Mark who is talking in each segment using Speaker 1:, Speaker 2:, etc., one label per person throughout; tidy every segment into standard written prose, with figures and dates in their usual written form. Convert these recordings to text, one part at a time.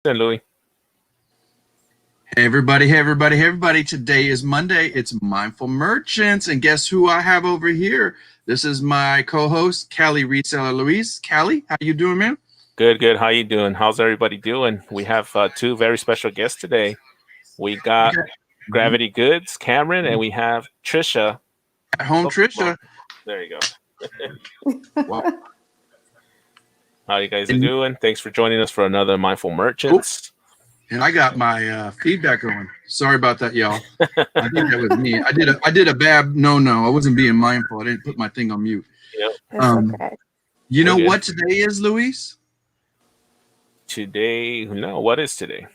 Speaker 1: And Louis.
Speaker 2: Hey everybody, hey everybody, hey everybody. Today is Monday. It's Mindful Merchants. And guess who I have over here? This is my co-host, Callie Reseller Luis. Callie, how you doing, man?
Speaker 1: Good. How you doing? How's everybody doing? We have two very special guests today. We got Gravity Goods, Cameron, and we have Tresha.
Speaker 2: At home, Tresha.
Speaker 1: There you go. Wow. How you guys are doing? Thanks for joining us for another Mindful Merchants.
Speaker 2: And I got my feedback going. Sorry about that, y'all. I think that was me. I did a bad no. I wasn't being mindful. I didn't put my thing on mute.
Speaker 1: Yep.
Speaker 3: Okay.
Speaker 2: You know what today is, Luis?
Speaker 1: Today, no. What is today?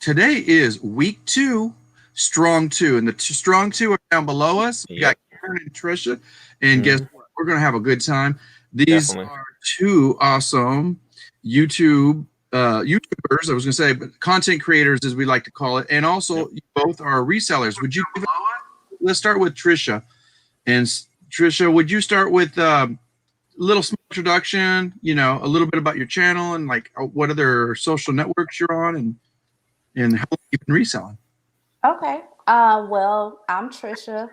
Speaker 2: Today is week 2, strong 2, and the strong 2 are down below us. We got Karen and Tresha, and guess what? We're gonna have a good time. These are two awesome YouTubers, I was going to say, but content creators, as we like to call it, and also you both are resellers. Would you? Let's start with Tresha. And Tresha, would you start with a little small introduction? You know, a little bit about your channel and like what other social networks you're on, and how you've been reselling.
Speaker 3: Okay. Well, I'm Tresha.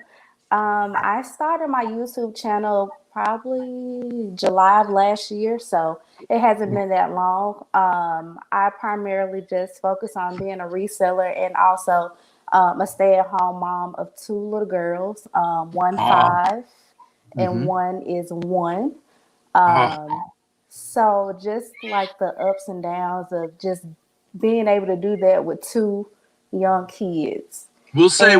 Speaker 3: I started my YouTube channel probably July of last year, so it hasn't been that long. I primarily just focus on being a reseller and also a stay-at-home mom of 2 little girls, one 5 and one is 1. So just like the ups and downs of just being able to do that with 2 young kids.
Speaker 2: We'll say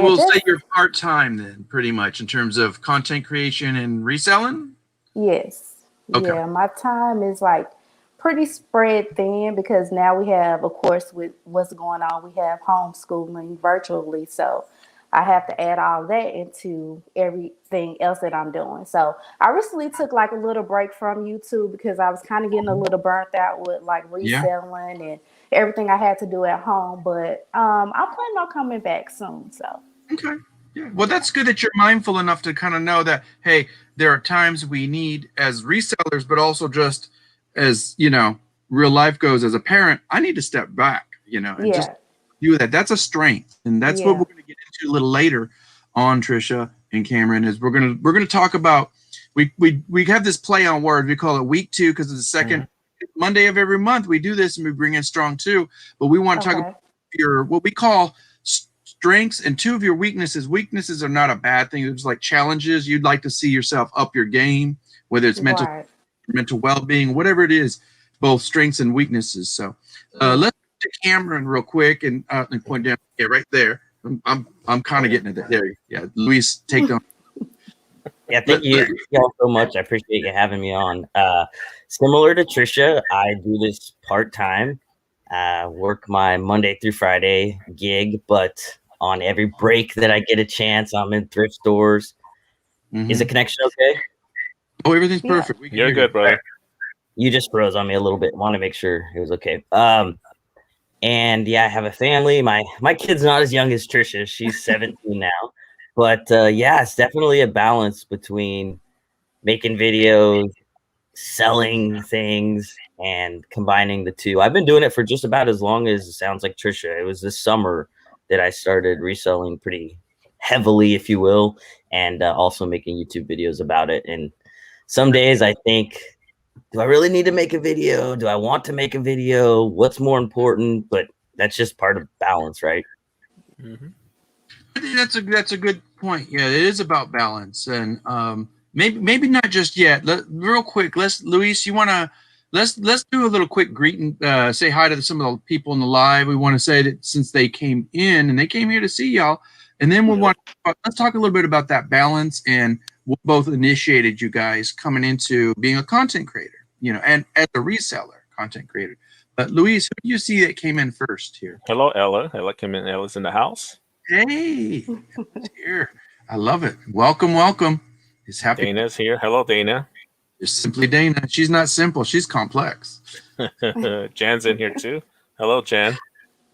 Speaker 2: you're part-time then, pretty much, in terms of content creation and reselling?
Speaker 3: Yes. Okay. Yeah, my time is like pretty spread thin because now we have, of course, with what's going on, we have homeschooling virtually. So I have to add all that into everything else that I'm doing. So I recently took like a little break from YouTube because I was kind of getting a little burnt out with like reselling and everything I had to do at home. But I'm planning on coming back soon. So
Speaker 2: okay. Yeah. Well, that's good that you're mindful enough to kind of know that, hey, there are times we need as resellers, but also just as, you know, real life goes as a parent, I need to step back, you know, and just do that. That's a strength. And that's what we're going to get into a little later on, Tresha and Cameron, is we're going to talk about, we have this play on words. We call it week 2 because it's the second Monday of every month. We do this and we bring in strong 2, but we want to talk about what we call strengths and 2 of your weaknesses. Weaknesses are not a bad thing. It's like challenges. You'd like to see yourself up your game, whether it's mental well-being, whatever it is, both strengths and weaknesses. So let's to Cameron real quick and point down. Yeah, right there. I'm kind of getting it there. Yeah, Luis, take on.
Speaker 4: Yeah, thank you all so much. I appreciate you having me on. Similar to Tresha, I do this part-time. Work my Monday through Friday gig, but on every break that I get a chance, I'm in thrift stores. Is the connection okay?
Speaker 2: Oh, everything's perfect.
Speaker 1: You're good, brother.
Speaker 4: You just froze on me a little bit. Want to make sure it was okay. And yeah, I have a family. My kid's not as young as Tresha. She's 17 now. But yeah, it's definitely a balance between making videos, selling things, and combining the 2. I've been doing it for just about as long as it sounds like Tresha. It was this summer that I started reselling pretty heavily, if you will, and also making YouTube videos about it. And some days I think, do I really need to make a video? Do I want to make a video? What's more important? But that's just part of balance, right?
Speaker 2: I think that's a good point. Yeah, it is about balance, and maybe not just yet. Real quick, Luis, you want to let's do a little quick greeting. Say hi to some of the people in the live. We want to say that since they came in and they came here to see y'all, and then let's talk a little bit about that balance and what both initiated you guys coming into being a content creator, you know, and as a reseller content creator. But Luis, who do you see that came in first here?
Speaker 1: Hello, Ella. Ella came in. Ella's in the house.
Speaker 2: Hey, here. I love it. Welcome. It's happy.
Speaker 1: Dana's here. Hello, Dana.
Speaker 2: It's simply Dana. She's not simple. She's complex.
Speaker 1: Jan's in here too. Hello, Jan.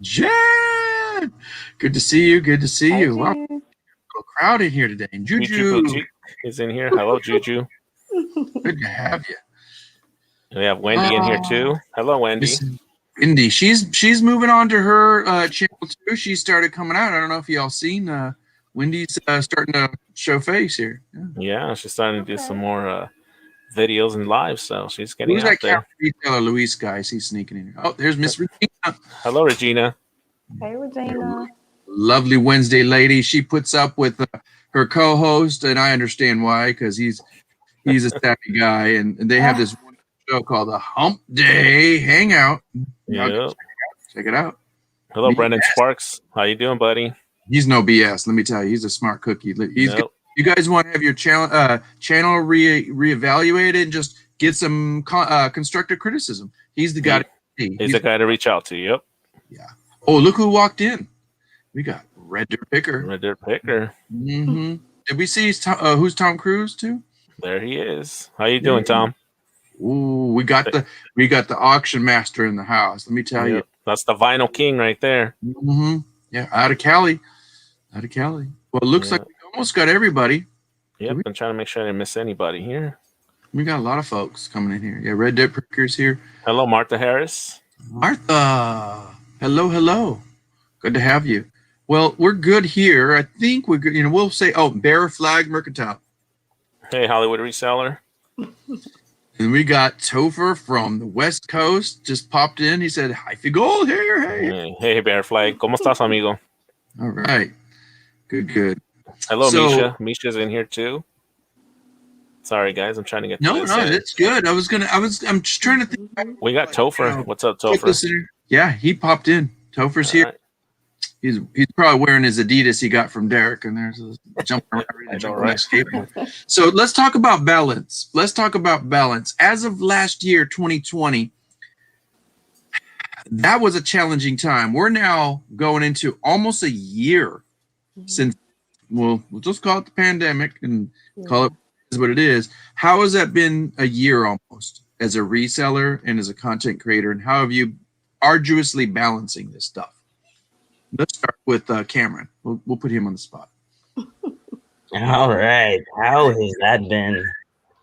Speaker 2: Jan, good to see you. Good to see you. Wow, a little crowd in here today. And Juju
Speaker 1: is in here. Hello, Juju.
Speaker 2: Good to have you.
Speaker 1: We have Wendy in here too. Hello, Wendy.
Speaker 2: Wendy, she's moving on to her channel too. She started coming out. I don't know if y'all seen Wendy's starting to show face here.
Speaker 1: Yeah, she's starting to do some more videos and live, so she's getting
Speaker 2: Who's
Speaker 1: out
Speaker 2: that
Speaker 1: there.
Speaker 2: retailer Luis guy? He's sneaking in here. Oh, there's Miss Regina.
Speaker 1: Hello, Regina.
Speaker 3: Hey, Regina.
Speaker 2: Lovely Wednesday lady. She puts up with her co-host, and I understand why, because he's a savvy guy, and they have this one show called the Hump Day Hangout.
Speaker 1: Yep.
Speaker 2: Check it out.
Speaker 1: Hello, Brendan Sparks. How you doing, buddy?
Speaker 2: He's no BS. Let me tell you, he's a smart cookie. You guys want to have your channel reevaluated and just get some constructive criticism. He's the guy.
Speaker 1: He's the guy to reach out to. Yep.
Speaker 2: Yeah. Oh, look who walked in. We got Red Dirt Picker.
Speaker 1: Red Dirt Picker.
Speaker 2: Mm-hmm. Did we see who's Tom Cruise too?
Speaker 1: There he is. How you doing, Tom?
Speaker 2: Ooh, we got the auction master in the house. Let me tell you.
Speaker 1: That's the vinyl king right there.
Speaker 2: Mm-hmm. Yeah, out of Cali. Well, it looks like we almost got everybody.
Speaker 1: Yep, I'm trying to make sure I didn't miss anybody here.
Speaker 2: We got a lot of folks coming in here. Yeah, Red Dead Picker's here.
Speaker 1: Hello, Martha Harris.
Speaker 2: Martha. Hello. Good to have you. Well, we're good here. I think we're good. We'll say, Bear Flag Mercantile.
Speaker 1: Hey, Hollywood Reseller.
Speaker 2: And we got Topher from the West Coast. Just popped in. He said, hi, Gold here.
Speaker 1: Hey, Bear Flag. ¿Cómo estás, amigo?
Speaker 2: All right. Good.
Speaker 1: Hello, Misha. Misha's in here too. Sorry, guys. I'm trying to get
Speaker 2: No, that's good. I'm just trying to think.
Speaker 1: We got Topher. What's up, Topher?
Speaker 2: Yeah, he popped in. Topher's here. Right. He's probably wearing his Adidas he got from Derek, and there's a jumping around skateboard. So let's talk about balance. As of last year, 2020, that was a challenging time. We're now going into almost a year since, we'll just call it the pandemic and call it what it is. How has that been a year almost as a reseller and as a content creator, and how have you arduously balancing this stuff? Let's start with Cameron. We'll put him on the spot.
Speaker 4: All right. How has that been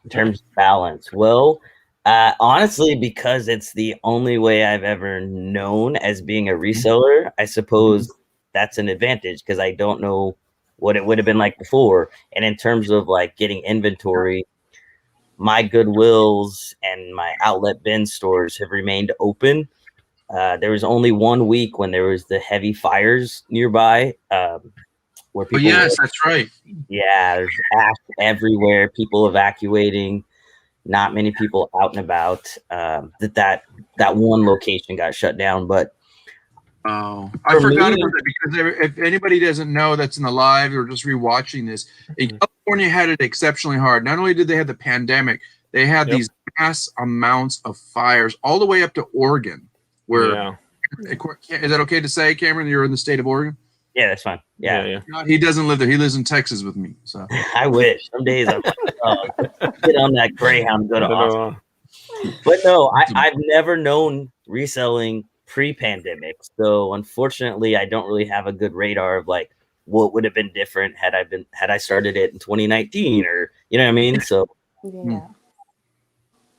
Speaker 4: in terms of balance? Well, honestly, because it's the only way I've ever known as being a reseller, I suppose that's an advantage because I don't know what it would have been like before. And in terms of like getting inventory, my Goodwills and my outlet bin stores have remained open. There was only 1 week when there was the heavy fires nearby, where people.
Speaker 2: That's right.
Speaker 4: Yeah, there's ash everywhere. People evacuating. Not many people out and about. That one location got shut down, but.
Speaker 2: Oh, I forgot about that because if anybody doesn't know that's in the live or just rewatching this, California had it exceptionally hard. Not only did they have the pandemic, they had these mass amounts of fires all the way up to Oregon. Where is that okay to say, Cameron? You're in the state of Oregon.
Speaker 4: Yeah, that's fine. Yeah.
Speaker 2: He doesn't live there. He lives in Texas with me. So
Speaker 4: I wish some days I'm get on that Greyhound and go to Austin. But no, I've never known reselling pre-pandemic, so unfortunately, I don't really have a good radar of like what would have been different had I started it in 2019 or you know what I mean. So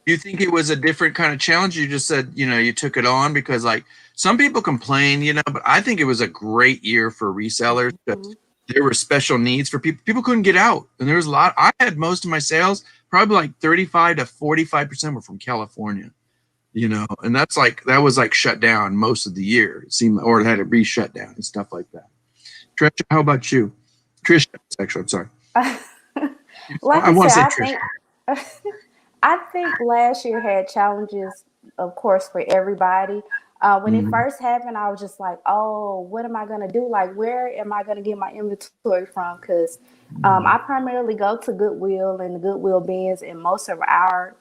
Speaker 2: you think it was a different kind of challenge? You just said, you took it on because like some people complain, but I think it was a great year for resellers. There were special needs for people. People couldn't get out. And there was a lot. I had most of my sales, probably like 35 to 45% were from California, and that was like shut down most of the year. It seemed, or it had to be shut down and stuff like that. Tresha, how about you? Trisha, actually, I'm sorry.
Speaker 3: I want to say Trisha. I think last year had challenges, of course, for everybody. When it first happened, I was just like, oh, what am I going to do? Like, where am I going to get my inventory from? Because I primarily go to Goodwill and the Goodwill bins, and most of our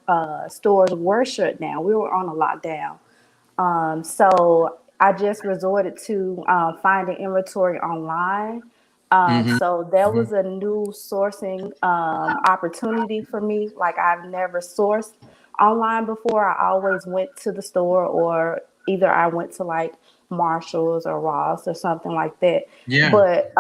Speaker 3: stores were shut down. We were on a lockdown. So I just resorted to finding inventory online. So that was a new sourcing opportunity for me. Like I've never sourced online before. I always went to the store, or either I went to like Marshall's or Ross or something like that. Yeah. But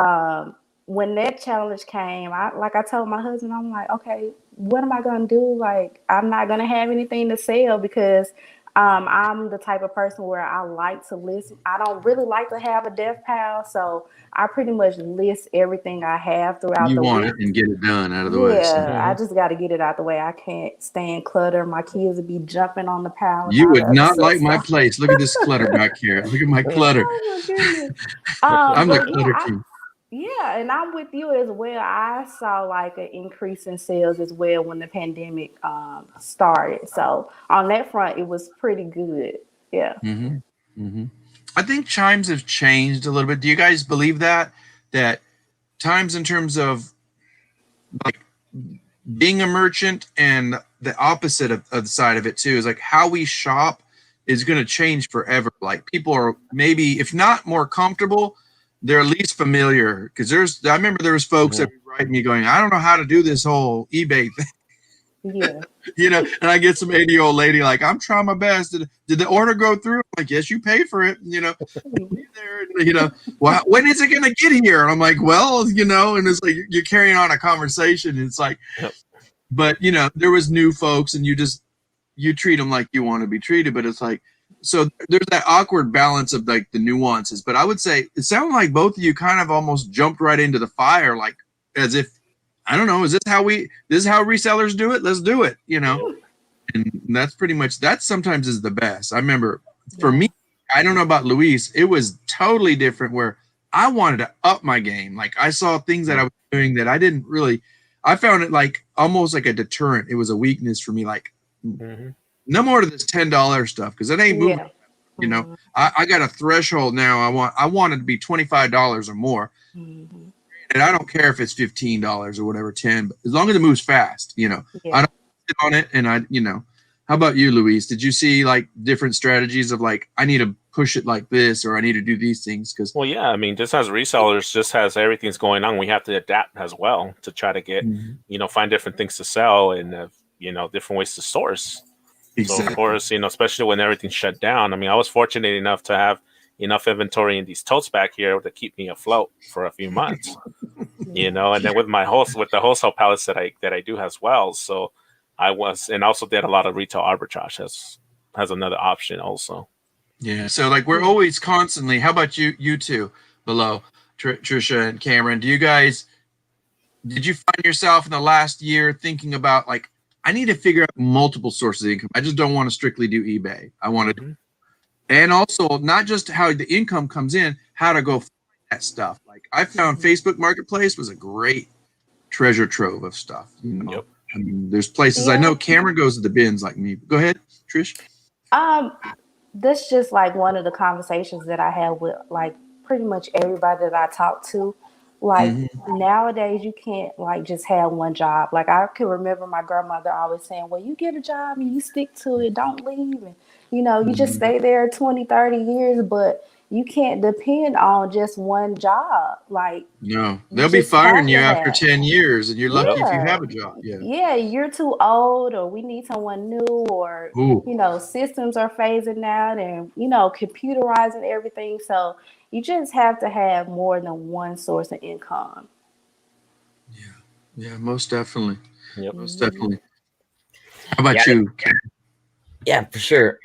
Speaker 3: when that challenge came, I told my husband, I'm like, okay, what am I going to do? Like, I'm not going to have anything to sell because I'm the type of person where I like to list. I don't really like to have a death pile, so I pretty much list everything I have throughout
Speaker 2: You
Speaker 3: the
Speaker 2: want
Speaker 3: week.
Speaker 2: it and get it done out of the way. So.
Speaker 3: Yeah, I just got to get it out the way. I can't stand clutter. My kids would be jumping on the pile and
Speaker 2: You
Speaker 3: all the
Speaker 2: would
Speaker 3: other
Speaker 2: not
Speaker 3: stuff.
Speaker 2: like my place. Look at this clutter back here. Look at my clutter.
Speaker 3: Oh my goodness.
Speaker 2: I'm the
Speaker 3: But
Speaker 2: clutter king.
Speaker 3: yeah, and I'm with you as well. I saw like an increase in sales as well when the pandemic started. So on that front, it was pretty good. Yeah.
Speaker 2: I think times have changed a little bit. Do you guys believe that times in terms of like being a merchant and the opposite of the side of it too is like how we shop is going to change forever. Like people are maybe if not more comfortable, they're at least familiar because I remember there was folks that would write me going, I don't know how to do this whole eBay thing.
Speaker 3: Yeah.
Speaker 2: And I get some 80-year-old lady like, I'm trying my best. Did the order go through? I'm like, yes, you pay for it. Well, when is it going to get here? And I'm like, well, and it's like you're carrying on a conversation. And it's like, but there was new folks and you treat them like you want to be treated. But it's like, so there's that awkward balance of like the nuances. But I would say it sounded like both of you kind of almost jumped right into the fire, like as if, I don't know, is this how resellers do it? Let's do it, And that's pretty much, that sometimes is the best. I remember for me, I don't know about Luis, it was totally different where I wanted to up my game. Like I saw things that I was doing that I found it like almost like a deterrent. It was a weakness for me. Like no more to this $10 stuff because it ain't moving. I got a threshold now. I want it to be $25 or more. And I don't care if it's $15 or whatever, 10, but as long as it moves fast, I don't sit on it. And how about you, Luis? Did you see like different strategies of like, I need to push it like this, or I need to do these things?
Speaker 1: Well, yeah, I mean, just as resellers, just as everything's going on, we have to adapt as well to try to get, find different things to sell and, different ways to source. Exactly. So of course, especially when everything's shut down. I mean, I was fortunate enough to have enough inventory in these totes back here to keep me afloat for a few months, and then with the wholesale pallets that I do as well. So I also did a lot of retail arbitrage as another option also.
Speaker 2: Yeah. So like we're always constantly, how about you two below, Trisha and Cameron, did you find yourself in the last year thinking about like, I need to figure out multiple sources of income. I just don't want to strictly do eBay. I want to and also not just how the income comes in, how to go find that stuff. Like I found Facebook Marketplace was a great treasure trove of stuff. I mean, there's places I know Cameron goes to the bins like me. Go ahead, Trish.
Speaker 3: That's just like one of the conversations that I have with like pretty much everybody that I talk to. Like nowadays you can't like just have one job. Like I can remember my grandmother always saying, well, you get a job and you stick to it, don't leave. And you just stay there 20, 30 years, but you can't depend on just one job. Like
Speaker 2: no, they'll be firing you after 10 years and you're lucky if you have a job.
Speaker 3: Yeah, you're too old or we need someone new or, systems are phasing out and, computerizing everything. So you just have to have more than one source of income.
Speaker 2: Yeah, most definitely.
Speaker 1: Yep.
Speaker 2: Most definitely. How about you, Ken?
Speaker 4: Yeah, for sure.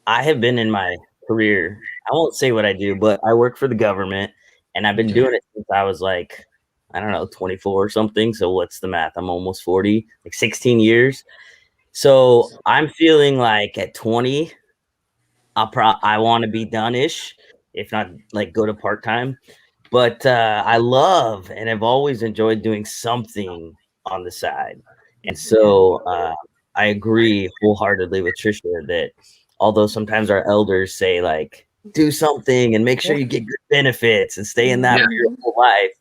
Speaker 4: I have been in my career, I won't say what I do, but I work for the government and I've been doing it since I was like, I don't know, 24 or something. So what's the math? I'm almost 40, like 16 years. So I'm feeling like at 20, I want to be done-ish, if not like go to part-time. But I love and have always enjoyed doing something on the side. And so I agree wholeheartedly with Trisha that although sometimes our elders say like, do something and make sure you get good benefits and stay in that for your whole life,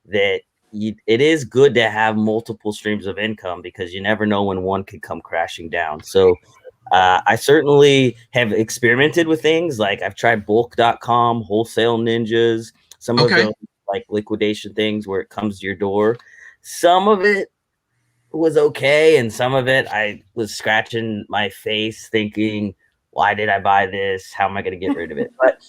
Speaker 4: that it is good to have multiple streams of income because you never know when one could come crashing down. So I certainly have experimented with things like I've tried bulk.com, wholesale ninjas, some of those like liquidation things where it comes to your door. Some of it was okay. And some of it I was scratching my face thinking, why did I buy this? How am I going to get rid of it? But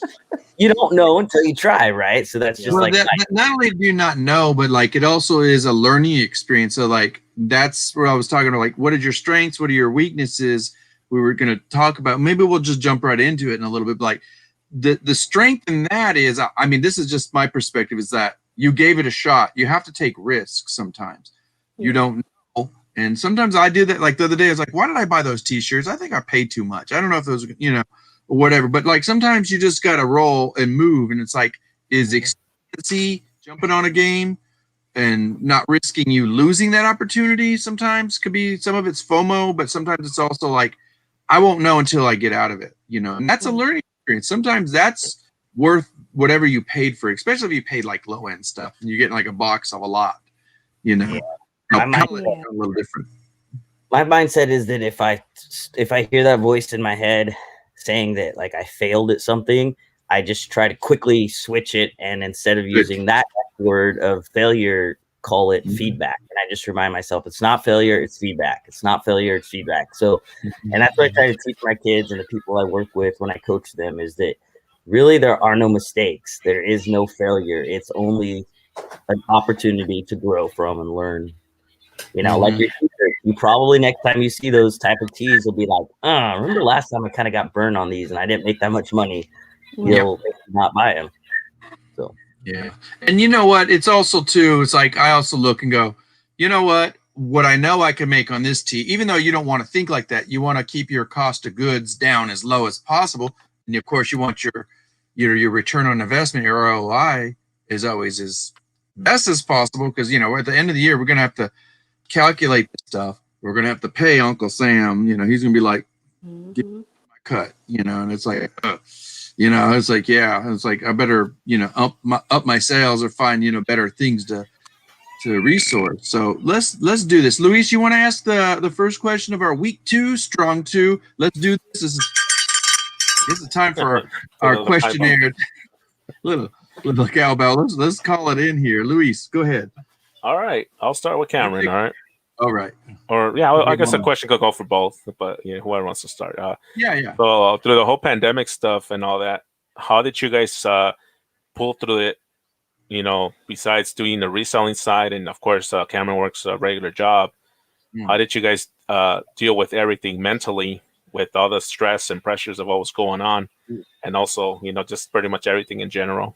Speaker 4: you don't know until you try, right? So that's just
Speaker 2: not only do you not know, but like it also is a learning experience. So like that's where I was talking about, like, what are your strengths? What are your weaknesses? we were going to talk about. Maybe we'll just jump right into it in a little bit. Like the strength in that is, I mean, this is just my perspective, is that you gave it a shot. You have to take risks sometimes. You don't know. And sometimes I do that. Like the other day, I was like, why did I buy those t-shirts? I think I paid too much. I don't know if those, you know, or whatever. But like sometimes you just got to roll and move. And it's like, is expectancy jumping on a game and not risking you losing that opportunity sometimes could be, some of it's FOMO, but sometimes it's also like, I won't know until I get out of it, you know, and that's a learning experience. Sometimes that's worth whatever you paid for, especially if you paid like low end stuff and you're getting like a box of a lot, you know.
Speaker 4: Yeah.
Speaker 2: A little different.
Speaker 4: My mindset is that if I hear that voice in my head saying that like I failed at something, I just try to quickly switch it, and instead of using that word of failure, call it feedback. And I just remind myself, it's not failure, it's feedback. It's not failure, it's feedback. So, and that's what I try to teach my kids and the people I work with when I coach them, is that really there are no mistakes. There is no failure. It's only an opportunity to grow from and learn. You know, like your t-shirt, you probably next time you see those type of tees will be like, remember last time I kind of got burned on these and I didn't make that much money. You'll not buy them. So
Speaker 2: yeah. And you know what? It's also too, it's like I also look and go, you know what I know I can make on this tee, even though you don't want to think like that, you want to keep your cost of goods down as low as possible. And of course you want your return on investment, your ROI is always as best as possible. Because, you know, at the end of the year, we're going to have to calculate this stuff. We're going to have to pay Uncle Sam, you know, he's going to be like, give me my cut, you know, and it's like, you know, it's like, yeah, it's like, I better, you know, up my sales or find, you know, better things to resource. So let's do this. Luis, you want to ask the first question of our week 2, strong 2? Let's do this. This is time for our questionnaire. little cowbell. Let's call it in here. Luis, go ahead.
Speaker 1: All right, I'll start with Cameron. All right.
Speaker 2: All right.
Speaker 1: Or yeah, I guess a question could go for both, but yeah, whoever wants to start.
Speaker 2: Yeah.
Speaker 1: So through the whole pandemic stuff and all that, how did you guys pull through it? You know, besides doing the reselling side, and of course, Cameron works a regular job. How did you guys deal with everything mentally, with all the stress and pressures of what was going on, and also, you know, just pretty much everything in general?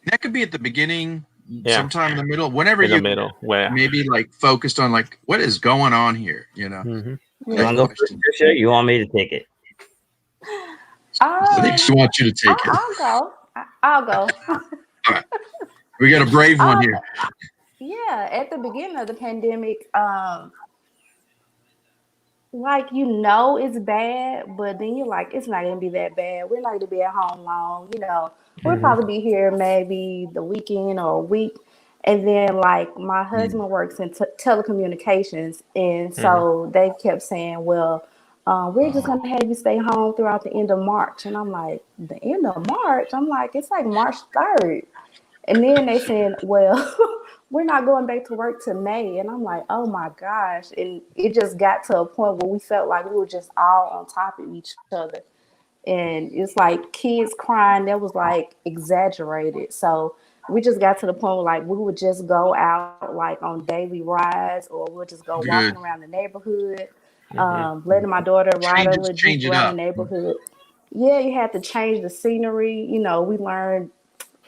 Speaker 2: That could be at the beginning. Sometime in the middle, whenever
Speaker 1: in the middle,
Speaker 2: maybe like focused on like what is going on here, you know.
Speaker 4: You want to go first, Tresha? You want me to take it?
Speaker 2: I think she wants you to take it.
Speaker 3: I'll go.
Speaker 2: All right. We got a brave one here.
Speaker 3: Yeah, at the beginning of the pandemic, like, you know, it's bad, but then you're like, it's not gonna be that bad. We're not gonna be at home long, you know. We'll probably be here maybe the weekend or a week. And then, like, my husband works in telecommunications, and so they kept saying, well, we're just going to have you stay home throughout the end of March. And I'm like, the end of March? I'm like, it's like March 3rd. And then they said, well, we're not going back to work till May. And I'm like, oh, my gosh. And it just got to a point where we felt like we were just all on top of each other. And it's like kids crying, that was like exaggerated. So we just got to the point where like we would just go out like on daily rides, or we'll just go walking around the neighborhood, letting my daughter ride a little Jeep around the neighborhood. Yeah, you had to change the scenery. You know, we learned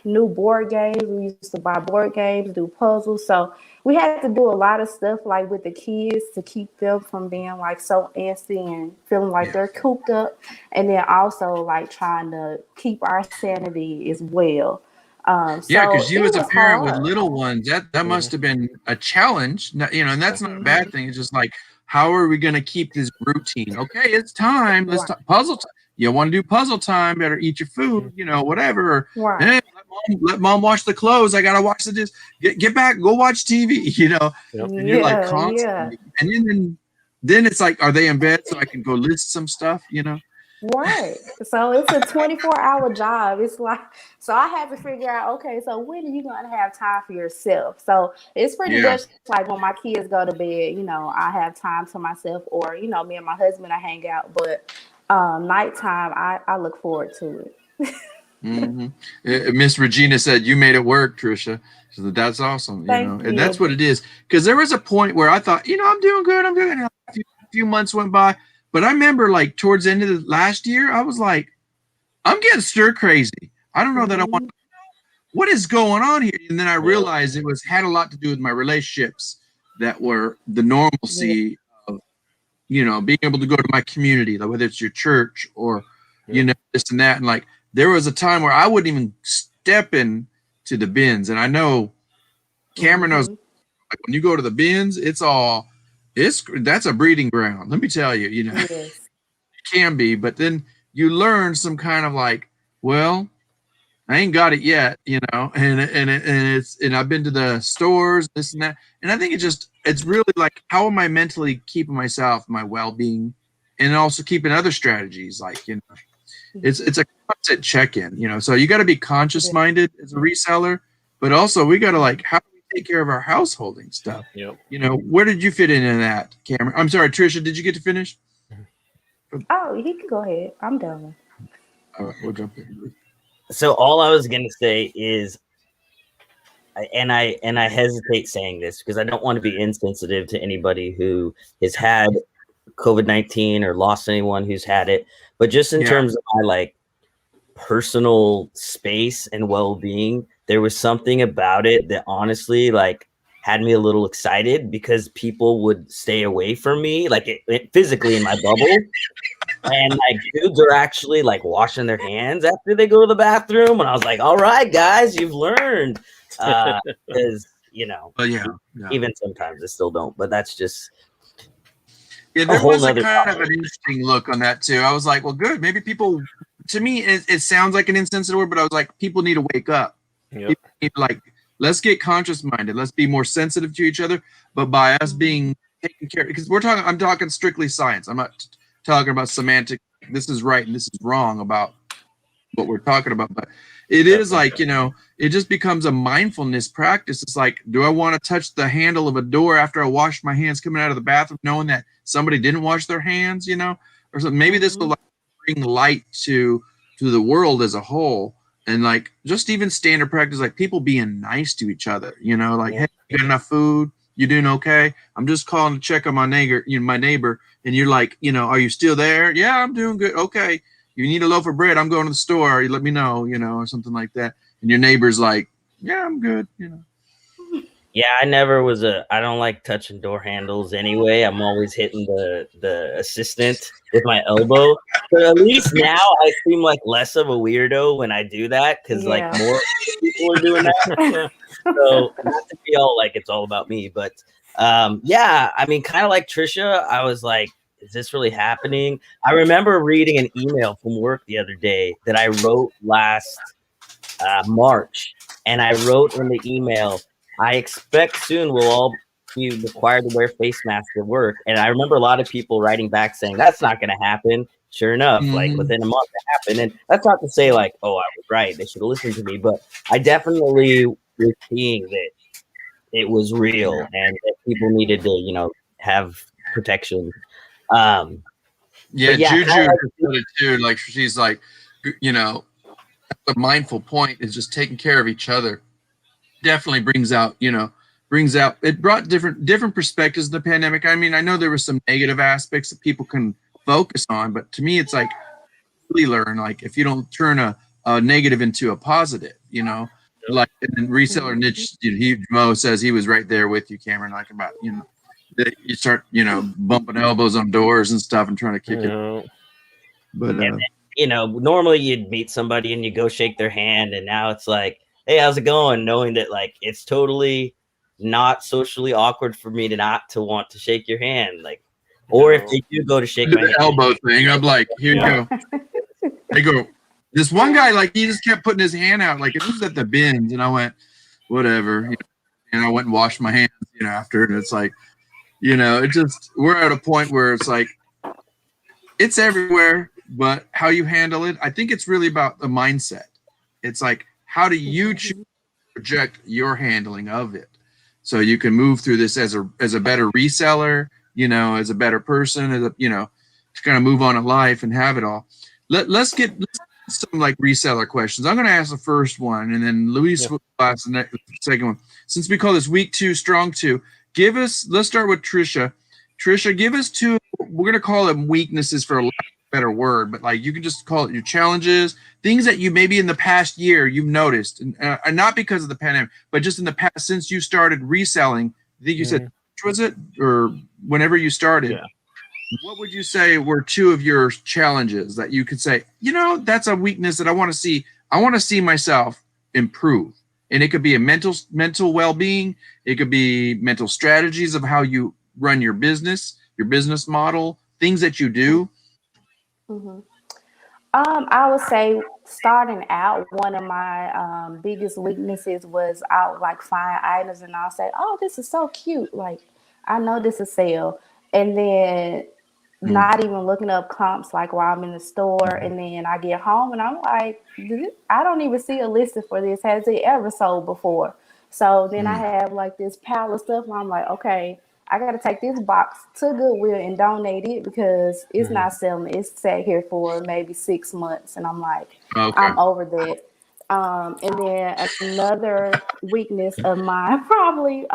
Speaker 3: new board games. We used to buy board games, do puzzles. So we had to do a lot of stuff like with the kids to keep them from being like so antsy and feeling like they're cooped up. And then also like trying to keep our sanity as well.
Speaker 2: Because you as a parent with little ones, that must have been a challenge. You know, and that's not a bad thing. It's just like, how are we going to keep this routine? Okay, it's time. Let's talk puzzle time. You want to do puzzle time? Better eat your food. You know, whatever. Hey, let mom wash the clothes. I gotta wash the dishes. Get back. Go watch TV. You know, and you're like constantly. And then it's like, are they in bed so I can go list some stuff? You know.
Speaker 3: Right. So it's a 24-hour job. It's like, so I had to figure out, okay, so when are you going to have time for yourself? So it's pretty much like when my kids go to bed, you know, I have time to myself, or, you know, me and my husband, I hang out, but nighttime, I look forward to it.
Speaker 2: Miss Regina said, you made it work, Tresha. So that's awesome. You know, and that's what it is. Because there was a point where I thought, you know, I'm doing good. few months went by, but I remember like towards the end of the last year, I was like, I'm getting stir crazy. I don't know that I want. What is going on here? And then I realized it had a lot to do with my relationships that were the normalcy of, you know, being able to go to my community, like whether it's your church or, you know, this and that. And like, there was a time where I wouldn't even step in to the bins. And I know Cameron knows, like, when you go to the bins, that's a breeding ground. Let me tell you, you know, it can be, but then you learn some kind of like, well, I ain't got it yet, you know, and I've been to the stores, this and that, and I think it's really like, how am I mentally keeping myself, my well-being, and also keeping other strategies, like, you know, it's a constant check-in, you know, so you got to be conscious-minded as a reseller, but also we got to like, how do we take care of our householding stuff? You know, where did you fit into that, Cameron? I'm sorry, Trisha, did you get to finish?
Speaker 3: Oh, you can go ahead. I'm done.
Speaker 2: All right, we'll jump in.
Speaker 4: So all I was going to say is, and I hesitate saying this because I don't want to be insensitive to anybody who has had COVID-19 or lost anyone who's had it, but just in terms of my like personal space and well-being, there was something about it that honestly like had me a little excited because people would stay away from me, like it physically in my bubble. And like dudes are actually like washing their hands after they go to the bathroom. And I was like, all right, guys, you've learned. Because, you know, even sometimes I still don't, but that's just.
Speaker 2: Yeah, there was a kind of an interesting look on that too. I was like, well, good. Maybe people, to me, it sounds like an insensitive word, but I was like, people need to wake up. People need, like, let's get conscious minded. Let's be more sensitive to each other. But by us being taken care of, because I'm talking strictly science. I'm not talking about semantic, this is right and this is wrong about what we're talking about, but it is like, you know, it just becomes a mindfulness practice. It's like, do I want to touch the handle of a door after I wash my hands coming out of the bathroom, knowing that somebody didn't wash their hands, you know, or something? Maybe this will like bring light to the world as a whole, and like just even standard practice, like people being nice to each other, you know, like, hey, you got enough food? You doing okay? I'm just calling to check on my neighbor, and you're like, you know, are you still there? Yeah, I'm doing good. Okay. You need a loaf of bread? I'm going to the store. You let me know, you know, or something like that. And your neighbor's like, yeah, I'm good, you know.
Speaker 4: Yeah, I don't like touching door handles anyway. I'm always hitting the assistant with my elbow. But at least now I seem like less of a weirdo when I do that because like more people are doing that. So not to be all like it's all about me, but yeah, I mean, kind of like Trisha, I was like, is this really happening? I remember reading an email from work the other day that I wrote last March, and I wrote in the email, I expect soon we'll all be required to wear face masks at work. And I remember a lot of people writing back saying that's not going to happen. Sure enough, like within a month it happened. And that's not to say like, oh, I was right, they should have listened to me, but I definitely was seeing that it was real and that people needed to, you know, have protection.
Speaker 2: Juju too, like she's like, you know, the mindful point is just taking care of each other. Definitely brings out it brought different perspectives of the pandemic. I mean, I know there were some negative aspects that people can focus on, but to me it's like really learn, like if you don't turn a negative into a positive, you know, like and Reseller niche, Mo says he was right there with you, Cameron, like about, you know, that you start, you know, bumping elbows on doors and stuff and trying to kick it. But
Speaker 4: you know, normally you'd meet somebody and you go shake their hand, and now it's like, hey, how's it going? Knowing that like it's totally not socially awkward for me to want to shake your hand, like, or if they do go to shake my hand,
Speaker 2: elbow thing, I'm like, here you go. They go. This one guy, like, he just kept putting his hand out, like, it was at the bins, and I went, whatever, you know, and I went and washed my hands, you know, after, and it's like, you know, it just, we're at a point where it's like, it's everywhere, but how you handle it, I think it's really about the mindset. It's like, how do you choose to project your handling of it so you can move through this as a better reseller, you know, as a better person, as a, you know, to kind of move on in life and have it all. Let's get some like reseller questions. I'm going to ask the first one, and then Luis will ask the second one. Since we call this week 2, strong 2, let's start with Trisha. Trisha, give us two. We're gonna call them weaknesses for a better word, but like you can just call it your challenges, things that you maybe in the past year you've noticed, and not because of the pandemic, but just in the past since you started reselling. I think you said, which was it, or whenever you started?
Speaker 1: Yeah.
Speaker 2: What would you say were two of your challenges that you could say, you know, that's a weakness that I want to see. I want to see myself improve, and it could be a mental well-being. It could be mental strategies of how you run your business model, things that you do.
Speaker 3: I would say starting out, one of my biggest weaknesses was I would like find items and I'll say, oh, this is so cute. Like, I know this is sale. And then not even looking up comps like while I'm in the store. And then I get home and I'm like, I don't even see a listing for this. Has it ever sold before? So then I have like this pile of stuff where I'm like, okay, I got to take this box to Goodwill and donate it because it's not selling. It's sat here for maybe 6 months. And I'm like, I'm over that. And then another weakness of mine probably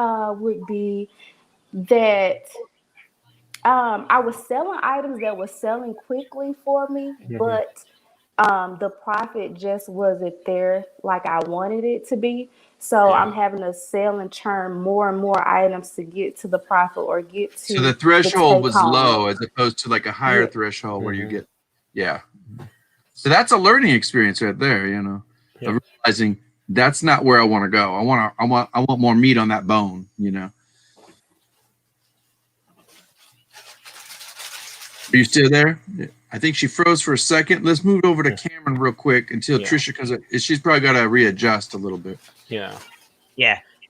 Speaker 3: would be that I was selling items that were selling quickly for me, but the profit just wasn't there like I wanted it to be. So I'm having to sell and churn more and more items to get to the profit or get to.
Speaker 2: So the threshold was low as opposed to like a higher threshold where you get, So that's a learning experience right there, you know, of realizing that's not where I want to go. I want more meat on that bone, you know. Are you still there? I think she froze for a second. Let's move over to Cameron real quick until Trisha, because she's probably got to readjust a little bit.
Speaker 1: Yeah.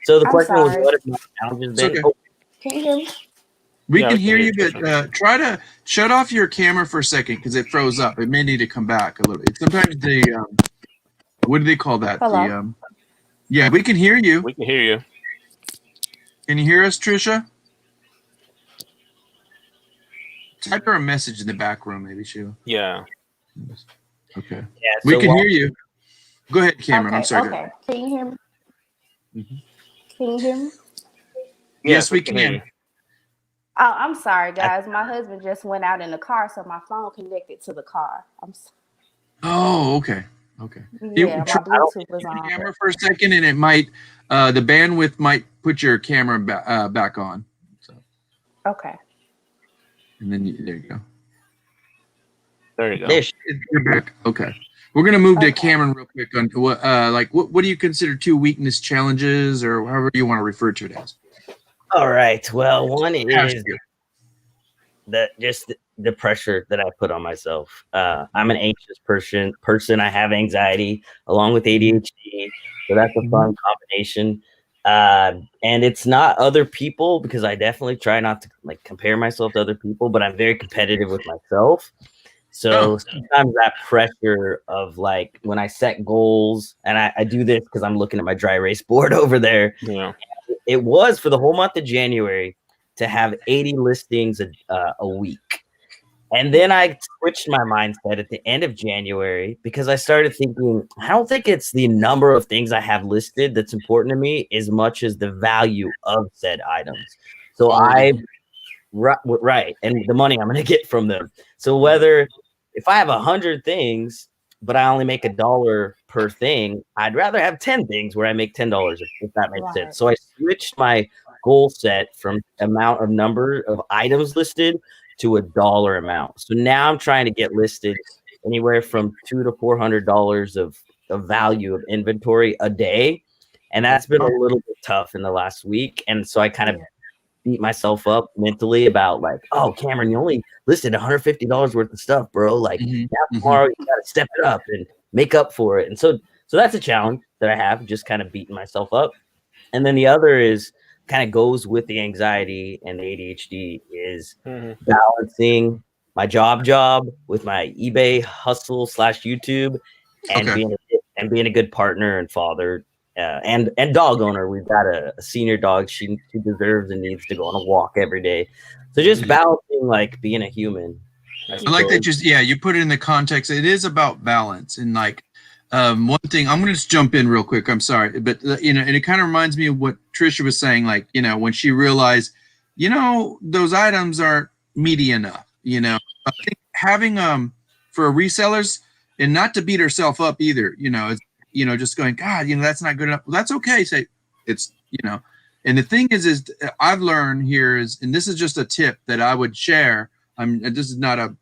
Speaker 4: So the question was, what have my challenges been?
Speaker 2: Okay.
Speaker 3: Can you hear me?
Speaker 2: We can hear you, but try to shut off your camera for a second because it froze up. It may need to come back a little bit. Sometimes they, what do they call that?
Speaker 3: Hello?
Speaker 2: Yeah, we can hear you.
Speaker 1: We can hear you.
Speaker 2: Can you hear us, Trisha? Type her a message in the back room, maybe she will.
Speaker 1: Yeah.
Speaker 2: Okay.
Speaker 4: Yeah,
Speaker 2: we can hear you. Go ahead, Cameron. I'm sorry.
Speaker 3: Okay. Can you hear me? Can you hear me?
Speaker 2: Yes, we can.
Speaker 1: hear you.
Speaker 3: Oh, I'm sorry, guys. My husband just went out in the car, so my phone connected to the car.
Speaker 2: Oh, okay. Okay.
Speaker 3: Yeah, my Bluetooth was on.
Speaker 2: Camera for a second, and it might, the bandwidth might put your camera back on. So.
Speaker 3: Okay.
Speaker 2: And then there you go.
Speaker 1: There you go.
Speaker 2: You're back. Okay. We're gonna move to Cameron real quick on what, what do you consider two weakness challenges, or however you want to refer to it as?
Speaker 4: All right. Well, one is the pressure that I put on myself. I'm an anxious person. I have anxiety along with ADHD, so that's a fun combination. And it's not other people, because I definitely try not to like compare myself to other people, but I'm very competitive with myself. So sometimes that pressure of like when I set goals, and I do this because I'm looking at my dry erase board over there.
Speaker 1: Yeah.
Speaker 4: It was for the whole month of January to have 80 listings a week. And then I switched my mindset at the end of January because I started thinking, I don't think it's the number of things I have listed that's important to me as much as the value of said items. So right, and the money I'm going to get from them. So whether if I have 100 things, but I only make $1 per thing, I'd rather have 10 things where I make $10, if that makes sense. So I switched my goal set from amount of number of items listed to $1 amount. So now I'm trying to get listed anywhere from $200 to $400 of value of inventory a day. And that's been a little bit tough in the last week. And so I kind of beat myself up mentally about like, oh, Cameron, you only listed $150 worth of stuff, bro. Like tomorrow you got to step it up and make up for it. And so that's a challenge that I have, just kind of beating myself up. And then the other is kind of goes with the anxiety and the ADHD is balancing my job with my eBay hustle / YouTube and being a good partner and father and dog owner. We've got a senior dog. She deserves and needs to go on a walk every day. So just balancing like being a human.
Speaker 2: I like that. You put it in the context. It is about balance. And like one thing, I'm going to just jump in real quick. I'm sorry, but and it kind of reminds me of what Trisha was saying. Like, when she realized you know, those items aren't meaty enough. You know, I think having for resellers, and not to beat herself up either. You know, it's, you know, just going, God, you know, that's not good enough. Well, that's okay. Say it's, you know, and the thing is I've learned here is, and this is just a tip that I would share. This is not a,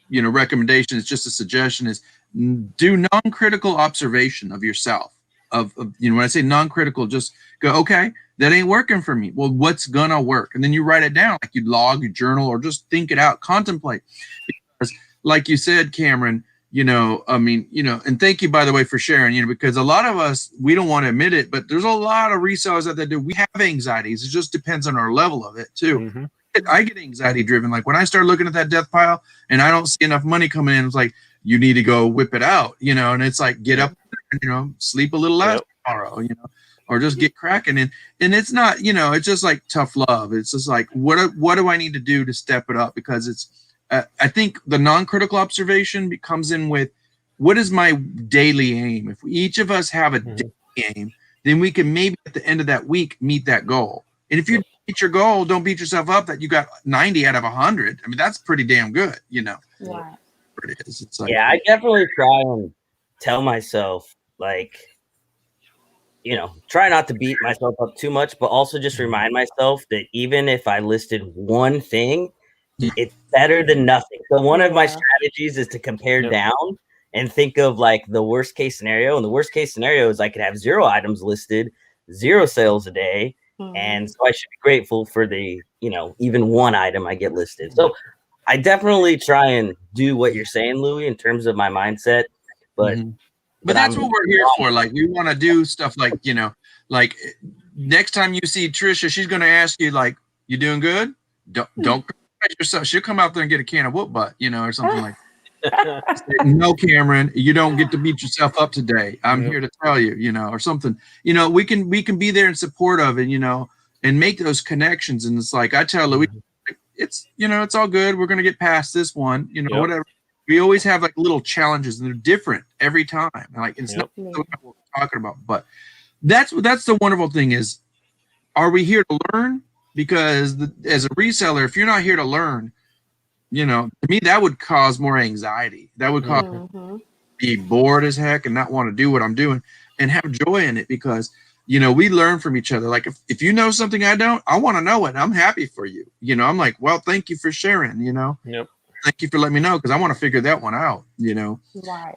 Speaker 2: you know, recommendation. It's just a suggestion. Is do non-critical observation of yourself. Of you know, when I say non-critical, just go, okay, that ain't working for me. Well, what's gonna work? And then you write it down, like you log, you journal, or just think it out, contemplate. Because, like you said, Cameron, you know, I mean, you know, and thank you, by the way, for sharing, you know, because a lot of us, we don't want to admit it, but there's a lot of resellers out there do. We have anxieties. It just depends on our level of it too. Mm-hmm. I get anxiety driven. Like when I start looking at that death pile and I don't see enough money coming in, it's like, you need to go whip it out, you know, and it's like, get up, you know, sleep a little less tomorrow, you know, or just get cracking. And it's not, you know, it's just like tough love. It's just like, what do I need to do to step it up? Because it's, I think the non-critical observation comes in with, what is my daily aim? If each of us have a daily aim, then we can maybe at the end of that week meet that goal. And if you meet your goal, don't beat yourself up that you got 90 out of 100. I mean, that's pretty damn good, you know.
Speaker 3: Right.
Speaker 2: It is. It's like,
Speaker 4: yeah, I definitely try and tell myself, like, you know, try not to beat myself up too much, but also just remind myself that even if I listed one thing, it's better than nothing. So one of my strategies is to compare down and think of like the worst case scenario. And the worst case scenario is I could have 0 items listed, 0 sales a day. And so I should be grateful for the, you know, even 1 item I get listed. So I definitely try and do what you're saying, Louis, in terms of my mindset. But
Speaker 2: but that's what we're here for. Like, we want to do stuff like, you know, like next time you see Trisha, she's going to ask you, like, you doing good? Don't yourself. She'll come out there and get a can of whoop butt, you know, or something like that. No, Cameron, you don't get to beat yourself up today. I'm here to tell you, you know, or something. You know, we can be there in support of it, you know, and make those connections. And it's like I tell Louis, it's, you know, it's all good. We're gonna get past this one, you know, whatever. We always have like little challenges, and they're different every time. Like it's not what we're talking about, but that's the wonderful thing is, are we here to learn? Because as a reseller, if you're not here to learn, you know, to me, that would cause more anxiety. That would cause me be bored as heck and not want to do what I'm doing and have joy in it, because, you know, we learn from each other. Like if you know something I don't, I want to know it. I'm happy for you. You know, I'm like, well, thank you for sharing, you know. Thank you for letting me know, because I want to figure that one out, you know.
Speaker 3: Right.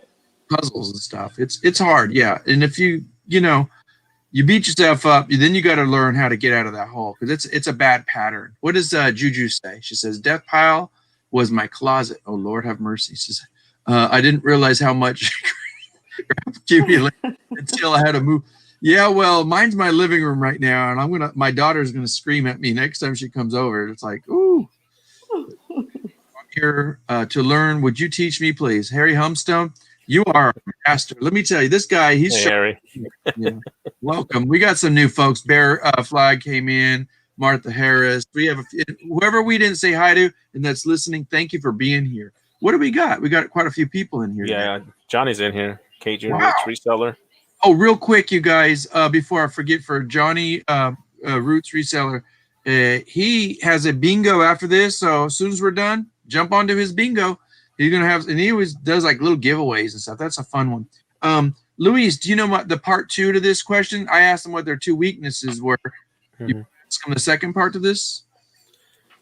Speaker 2: Puzzles and stuff. It's hard, yeah. And if you know, you beat yourself up, then you got to learn how to get out of that hole, because it's a bad pattern. What does Juju say? She says, death pile was my closet. Oh, Lord have mercy. She says, I didn't realize how much accumulated until I had to move. Yeah, well, mine's my living room right now, and my daughter's gonna scream at me next time she comes over. It's like, ooh. I'm here to learn. Would you teach me, please? Harry Humstone, you are a master. Let me tell you, this guy, he's
Speaker 1: Harry.
Speaker 2: Yeah. Welcome. We got some new folks. Bear Flag came in. Martha Harris. We have whoever we didn't say hi to and that's listening. Thank you for being here. What do we got? We got quite a few people in here.
Speaker 1: Yeah, today. Johnny's in here. Cajun Roots Reseller.
Speaker 2: Oh, real quick, you guys, before I forget, for Johnny Roots Reseller, he has a bingo after this. So as soon as we're done, jump onto his bingo. He's gonna have, and he always does like little giveaways and stuff. That's a fun one. Luis, do you know the part 2 to this question? I asked him what their 2 weaknesses were. You ask him the second part to this?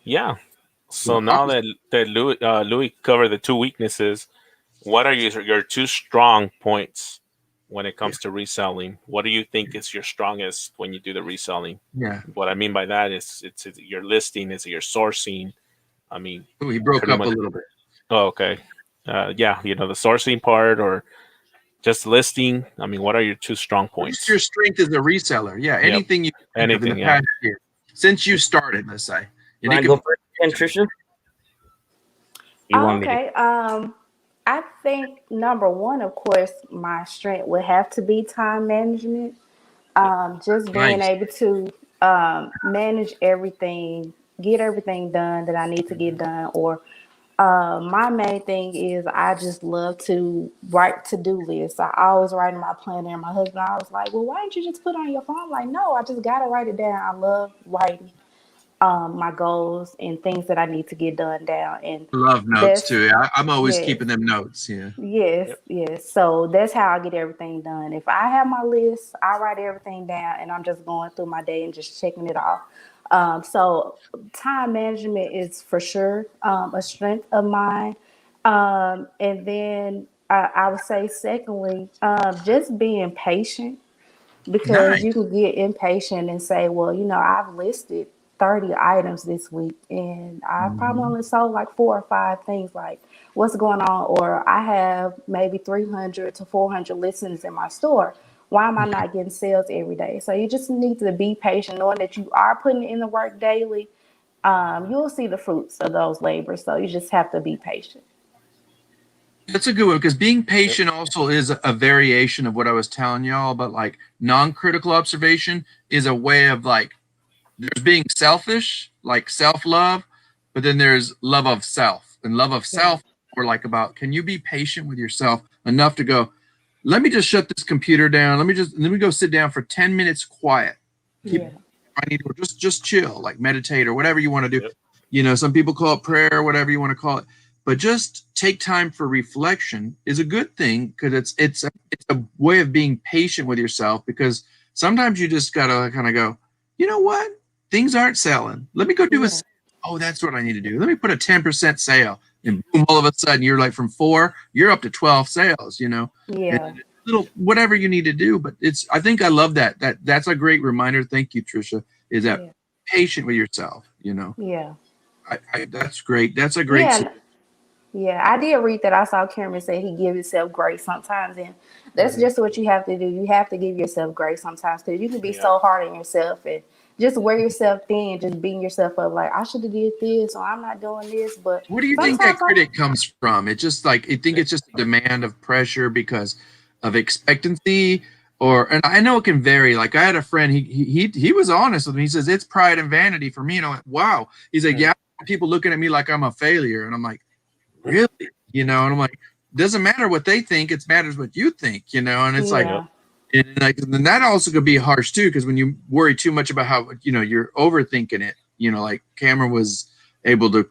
Speaker 1: Yeah. So now that Louis covered the 2 weaknesses, what are your 2 strong points when it comes to reselling? What do you think is your strongest when you do the reselling?
Speaker 2: Yeah.
Speaker 1: What I mean by that is it's your listing, is it your sourcing? I mean,
Speaker 2: he broke up a little bit.
Speaker 1: Oh, okay. Yeah, you know, the sourcing part or just listing. I mean, what are your 2 strong points?
Speaker 2: What's your strength as a reseller? Yeah, anything you think of in the past year since you started, let's say.
Speaker 4: And I go first, and Trisha.
Speaker 3: Okay. I think number 1, of course, my strength would have to be time management. Just being able to manage everything, get everything done that I need to get done. Or my main thing is I just love to write to-do lists. I always write in my planner. And my husband always like, well, why don't you just put it on your phone? I'm like, no, I just got to write it down. I love writing. my goals and things that I need to get done down. And
Speaker 2: Love notes too. I'm always keeping them notes. Yeah.
Speaker 3: Yes. So that's how I get everything done. If I have my list, I write everything down, and I'm just going through my day and just checking it off. So time management is for sure a strength of mine. And then I would say, secondly, just being patient, because you can get impatient and say, well, I've listed 30 items this week and I probably only sold like 4 or 5 things. Like, what's going on? Or I have maybe 300 to 400 listings in my store. Why am I not getting sales every day? So you just need to be patient, knowing that you are putting in the work daily. You'll see the fruits of those labors. So you just have to be patient.
Speaker 2: That's a good one, because being patient also is a variation of what I was telling y'all about, like, non-critical observation is a way of, like, there's being selfish, like self-love, but then there's love of self. And love of self, we're like about, can you be patient with yourself enough to go, let me just shut this computer down. Let me go sit down for 10 minutes quiet. I need to just chill, like meditate or whatever you want to do. Some people call it prayer, whatever you want to call it. But just take time for reflection is a good thing, because it's a way of being patient with yourself, because sometimes you just gotta kind of go, you know what? Things aren't selling. Let me go do oh, that's what I need to do. Let me put a 10% sale. And boom, all of a sudden you're like, from 4, you're up to 12 sales, And little whatever you need to do. But I think I love that. That's a great reminder. Thank you, Trisha. Is that patient with yourself,
Speaker 3: Yeah.
Speaker 2: That's great. That's a great
Speaker 3: Yeah, I did read that. I saw Cameron say he gives himself grace sometimes, and that's just what you have to do. You have to give yourself grace sometimes, because you can be so hard on yourself and just wear yourself thin, just beating yourself up like, I should have did this, or I'm not doing this. But
Speaker 2: where do you think that critic comes from? It's just like, I think it's just a demand of pressure because of expectancy, and I know it can vary. Like, I had a friend, he was honest with me. He says it's pride and vanity for me, and I went, wow. He's like, people looking at me like I'm a failure, and I'm like, really? And I'm like, doesn't matter what they think, it matters what you think, and it's like, and that also could be harsh too, because when you worry too much about how, you're overthinking it, like Cameron was able to,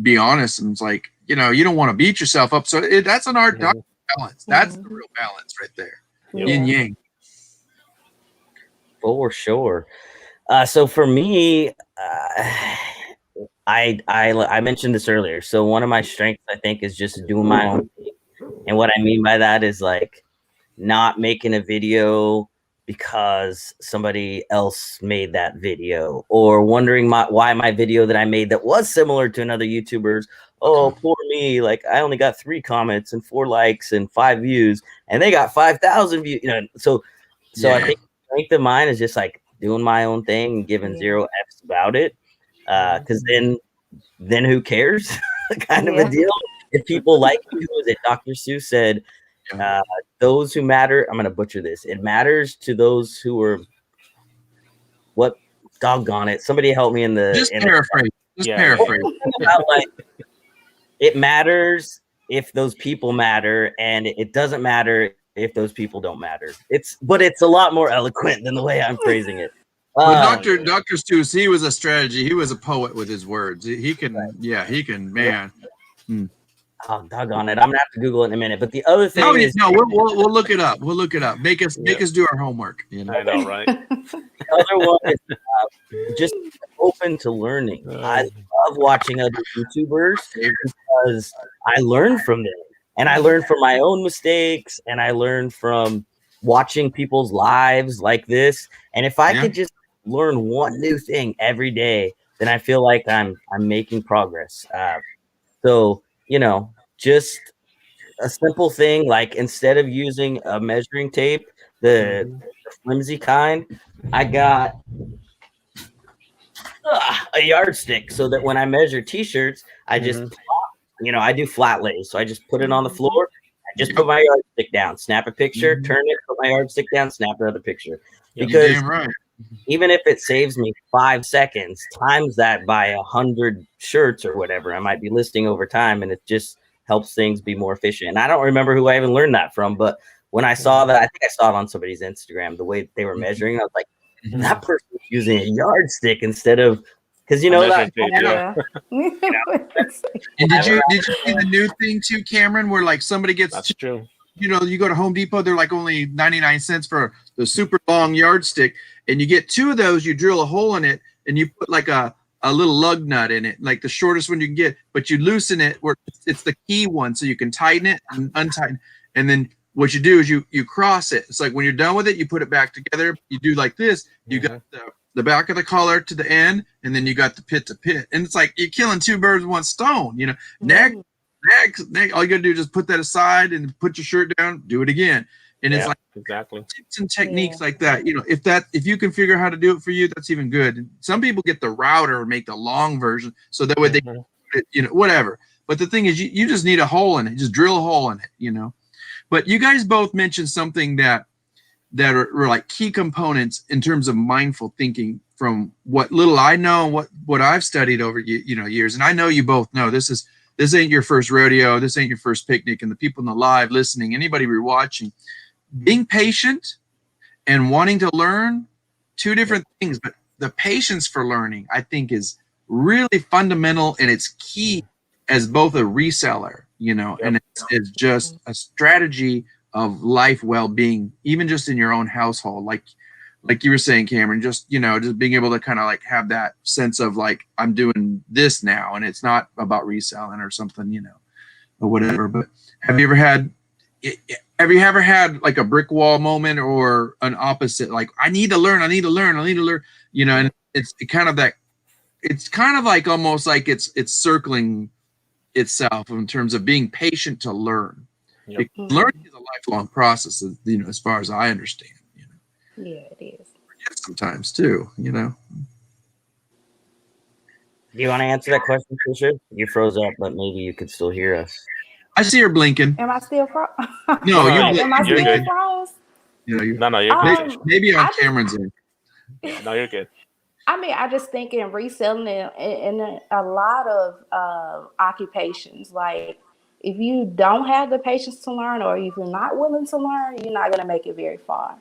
Speaker 2: be honest, and it's like, you don't want to beat yourself up. So that's an art balance. That's the real balance right there. Yin yang.
Speaker 4: For sure. So for me, I mentioned this earlier. So one of my strengths, I think, is just doing my own thing. And what I mean by that is, like, not making a video because somebody else made that video, or wondering why my video that I made that was similar to another YouTuber's, oh, poor me, like, I only got 3 comments and 4 likes and 5 views, and they got 5,000 views. So I think the strength of mine is just like doing my own thing and giving 0 F's about it. Because then who cares? kind of a deal. If people like you, who was it? Dr. Seuss said, those who matter, I'm going to butcher this. It matters to those who are, what, doggone it. Somebody help me in the.
Speaker 2: Just paraphrase. Paraphrase.
Speaker 4: About, like, it matters if those people matter, and it doesn't matter if those people don't matter. But it's a lot more eloquent than the way I'm phrasing it.
Speaker 2: Well, Dr. Seuss, he was a strategy. He was a poet with his words. He can, man.
Speaker 4: Oh, doggone it! I'm gonna have to Google it in a minute. But the other thing is,
Speaker 2: we'll look it up. We'll look it up. Make us do our homework.
Speaker 1: I know, right?
Speaker 4: The other one is just open to learning. I love watching other YouTubers because I learn from them, and I learn from my own mistakes, and I learn from watching people's lives like this. And if I could just learn one new thing every day, then I feel like I'm making progress. So, just a simple thing, like, instead of using a measuring tape, the flimsy kind, I got a yardstick, so that when I measure t-shirts, I just, I do flat lays. So I just put it on the floor. I just put my yardstick down, snap a picture, turn it, put my yardstick down, snap another picture. Because even if it saves me 5 seconds, times that by 100 shirts or whatever I might be listing over time, and it just helps things be more efficient. And I don't remember who I even learned that from, but when I saw that, I think I saw it on somebody's Instagram, the way they were measuring, I was like, that person's using a yardstick instead of Because you know that.
Speaker 3: Yeah.
Speaker 2: And did you see the new thing too, Cameron, where like somebody gets
Speaker 1: That's true.
Speaker 2: you know, you go to Home Depot, they're like only 99 cents for the super long yardstick, and you get 2 of those, you drill a hole in it, and you put like a little lug nut in it, like the shortest one you can get, but you loosen it where it's the key one, so you can tighten it and untighten, and then what you do is you cross it. It's like when you're done with it, you put it back together. You do like this. You got the back of the collar to the end, and then you got the pit to pit, and it's like you're killing 2 birds with 1 stone. You know, next, all you gotta do is just put that aside and put your shirt down, do it again. And it's like tips and techniques like that. You know, if you can figure out how to do it for you, that's even good. And some people get the router and make the long version, so that way they, you know, whatever. But the thing is, you just need a hole in it. Just drill a hole in it, you know. But you guys both mentioned something that are like key components in terms of mindful thinking from what little I know and what I've studied over years. And I know you both know this ain't your first rodeo. This ain't your first picnic. And the people in the live listening, anybody we're watching, being patient and wanting to learn, 2 different things. But the patience for learning, I think, is really fundamental, and it's key as both a reseller, you know, and it's just a strategy of life well-being, even just in your own household. Like you were saying, Cameron, just, you know, just being able to kind of like have that sense of like, I'm doing this now, and it's not about reselling or something, you know, or whatever. But have you ever had like a brick wall moment or an opposite? Like, I need to learn, you know, and it's kind of like almost like it's circling itself in terms of being patient to learn. Learning is a lifelong process, you know, as far as I understand. You know.
Speaker 3: Yeah, it is.
Speaker 2: Sometimes too, you know.
Speaker 4: Do you want to answer that question, Tresha? You froze up, but maybe you could still hear us.
Speaker 2: I see her blinking.
Speaker 3: Am I still froze?
Speaker 2: No,
Speaker 3: am I still
Speaker 1: good.
Speaker 3: froze?
Speaker 2: You know,
Speaker 1: No, you're good.
Speaker 2: Maybe on Cameron's end.
Speaker 1: No, you're good.
Speaker 3: I mean, I just think in reselling in a lot of occupations, like if you don't have the patience to learn, or if you're not willing to learn, you're not going to make it very far.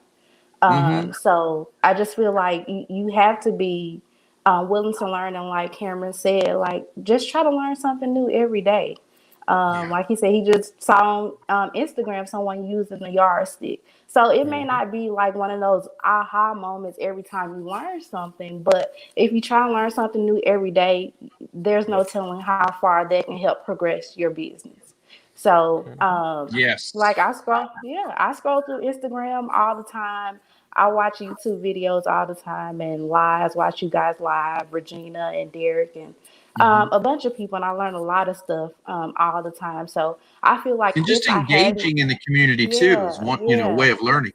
Speaker 3: So I just feel like you have to be willing to learn. And like Cameron said, like just try to learn something new every day. Like he said, he just saw on Instagram someone using the yardstick. So it may not be like one of those aha moments every time you learn something, but if you try to learn something new every day, there's no telling how far that can help progress your business. So like I scroll through Instagram all the time. I watch YouTube videos all the time and watch you guys live, Regina and Derek and a bunch of people, and I learn a lot of stuff all the time. So I feel like
Speaker 2: and just engaging in the community too is one way of learning.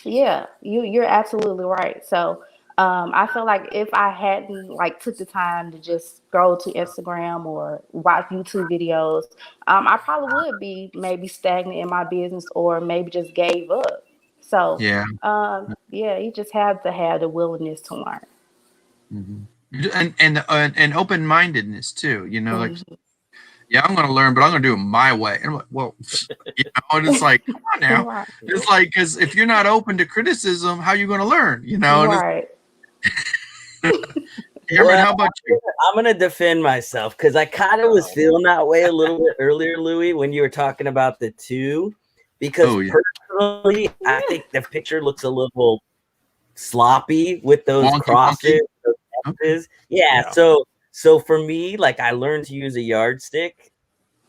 Speaker 3: Yeah, you're absolutely right. So I feel like if I hadn't like took the time to just go to Instagram or watch YouTube videos, I probably would be maybe stagnant in my business or maybe just gave up. So you just have to have the willingness to learn.
Speaker 2: And open-mindedness too, you know, like, I'm going to learn, but I'm going to do it my way. And I'm like, well, you know, and it's like, come on now. It's like, because if you're not open to criticism, how are you going to learn, you know?
Speaker 3: Right.
Speaker 2: Cameron, how about you?
Speaker 4: I'm going to defend myself because I kind of was feeling that way a little bit earlier, Louis, when you were talking about the 2, because personally, I think the picture looks a little sloppy with those crosses. So for me, like I learned to use a yardstick,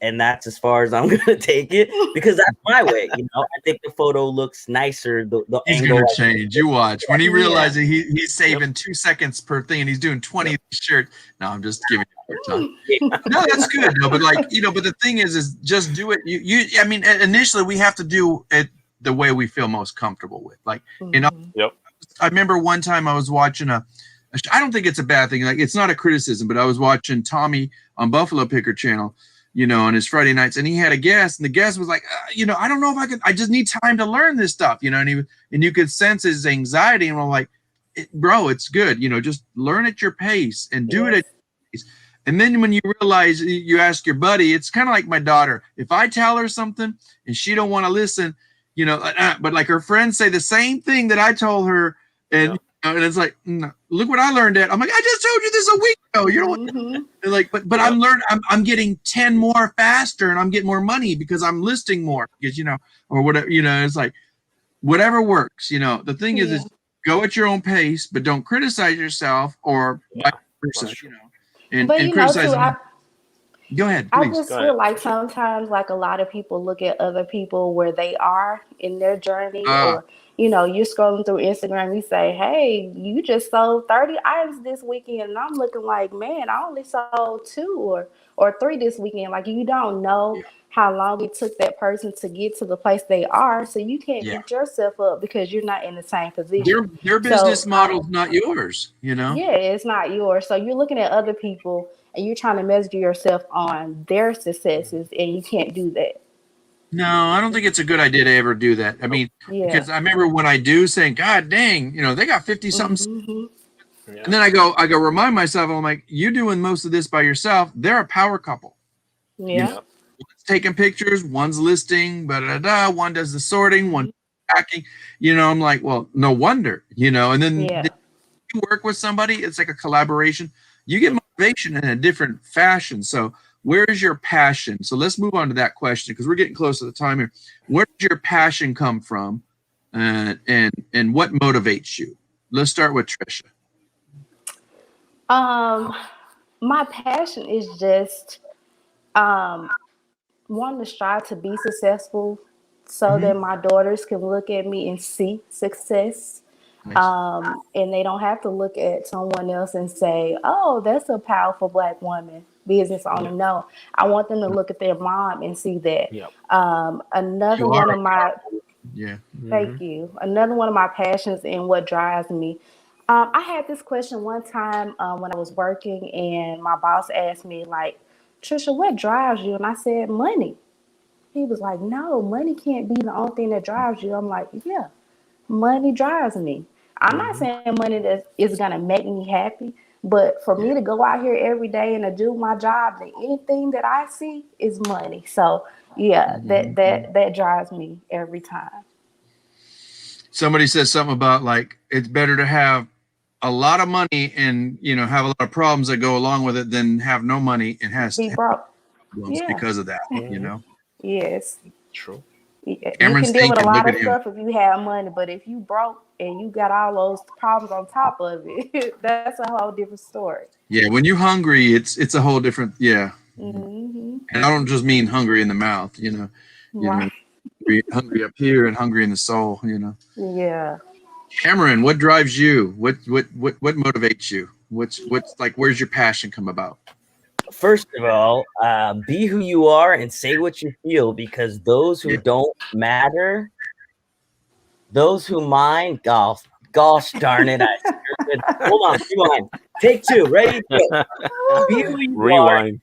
Speaker 4: and that's as far as I'm gonna take it because that's my way. You know, I think the photo looks nicer. The
Speaker 2: he's
Speaker 4: angle
Speaker 2: gonna change. You watch when he realizes he's saving 2 seconds per thing, and he's doing 20 shirts. No, I'm just giving you a hard time. No, that's good. No, but like but the thing is just do it. I mean, initially we have to do it the way we feel most comfortable with. Like, I remember one time I was watching I don't think it's a bad thing. Like, it's not a criticism, but I was watching Tommy on Buffalo Picker Channel, you know, on his Friday nights, and he had a guest, and the guest was like, I don't know if I just need time to learn this stuff, you know, and you could sense his anxiety, and we're like, bro, it's good, you know, just learn at your pace and do it at your pace. And then when you realize, you ask your buddy, it's kind of like my daughter. If I tell her something and she don't want to listen, you know, but like her friends say the same thing that I told her, and And it's like, no, look what I learned at. I'm like, I just told you this a week ago. You know what? They're like, but I'm learning. I'm getting 10 more faster, and I'm getting more money because I'm listing more. Because or whatever. It's like whatever works. The thing is go at your own pace, but don't criticize yourself or vice versa. And criticize. Go ahead, please.
Speaker 3: I just feel like sometimes, like a lot of people look at other people where they are in their journey, or you're scrolling through Instagram, you say, "Hey, you just sold 30 items this weekend," and I'm looking like, "Man, I only sold 2 or 3 this weekend." Like, you don't know how long it took that person to get to the place they are, so you can't beat yourself up because you're not in the same position.
Speaker 2: Their business model's not yours,
Speaker 3: Yeah, it's not yours. So you're looking at other people and you're trying to measure yourself on their successes, and you can't do that.
Speaker 2: No, I don't think it's a good idea to ever do that. I mean, because I remember when I do saying, God dang, they got 50 something. And then I go remind myself, I'm like, you're doing most of this by yourself. They're a power couple.
Speaker 3: Yeah.
Speaker 2: One's taking pictures, one's listing, one does the sorting, one packing. I'm like, well, no wonder, and then you work with somebody, it's like a collaboration. You get motivation in a different fashion. So where is your passion? So let's move on to that question because we're getting close to the time here. Where does your passion come from, and what motivates you? Let's start with Tresha.
Speaker 3: My passion is just wanting to strive to be successful so that my daughters can look at me and see success. Nice. And they don't have to look at someone else and say, "Oh, that's a powerful Black woman business owner." No, I want them to look at their mom and see that. Another one of my thank you. Another one of my passions and what drives me. I had this question one time when I was working, and my boss asked me, like, "Trisha, what drives you?" And I said, "Money." He was like, "No, money can't be the only thing that drives you." I'm like, "Yeah, money drives me." I'm not saying money that is going to make me happy, but for me to go out here every day and to do my job, then anything that I see is money. So that drives me every time.
Speaker 2: Somebody says something about like it's better to have a lot of money and have a lot of problems that go along with it than have no money and has to
Speaker 3: broke
Speaker 2: because of that.
Speaker 3: Yes,
Speaker 1: true.
Speaker 3: You can deal with a lot of stuff if you have money, but if you broke and you got all those problems on top of it, that's a whole different story. Yeah,
Speaker 2: when you're hungry, it's a whole different And I don't just mean hungry in the mouth,
Speaker 3: Right.
Speaker 2: Hungry up here and hungry in the soul,
Speaker 3: Yeah.
Speaker 2: Cameron, what drives you? What motivates you? What's like? Where's your passion come about?
Speaker 4: First of all, be who you are and say what you feel, because those who don't matter, those who mind, gosh darn it. Hold on, rewind. Take 2, ready? Be who you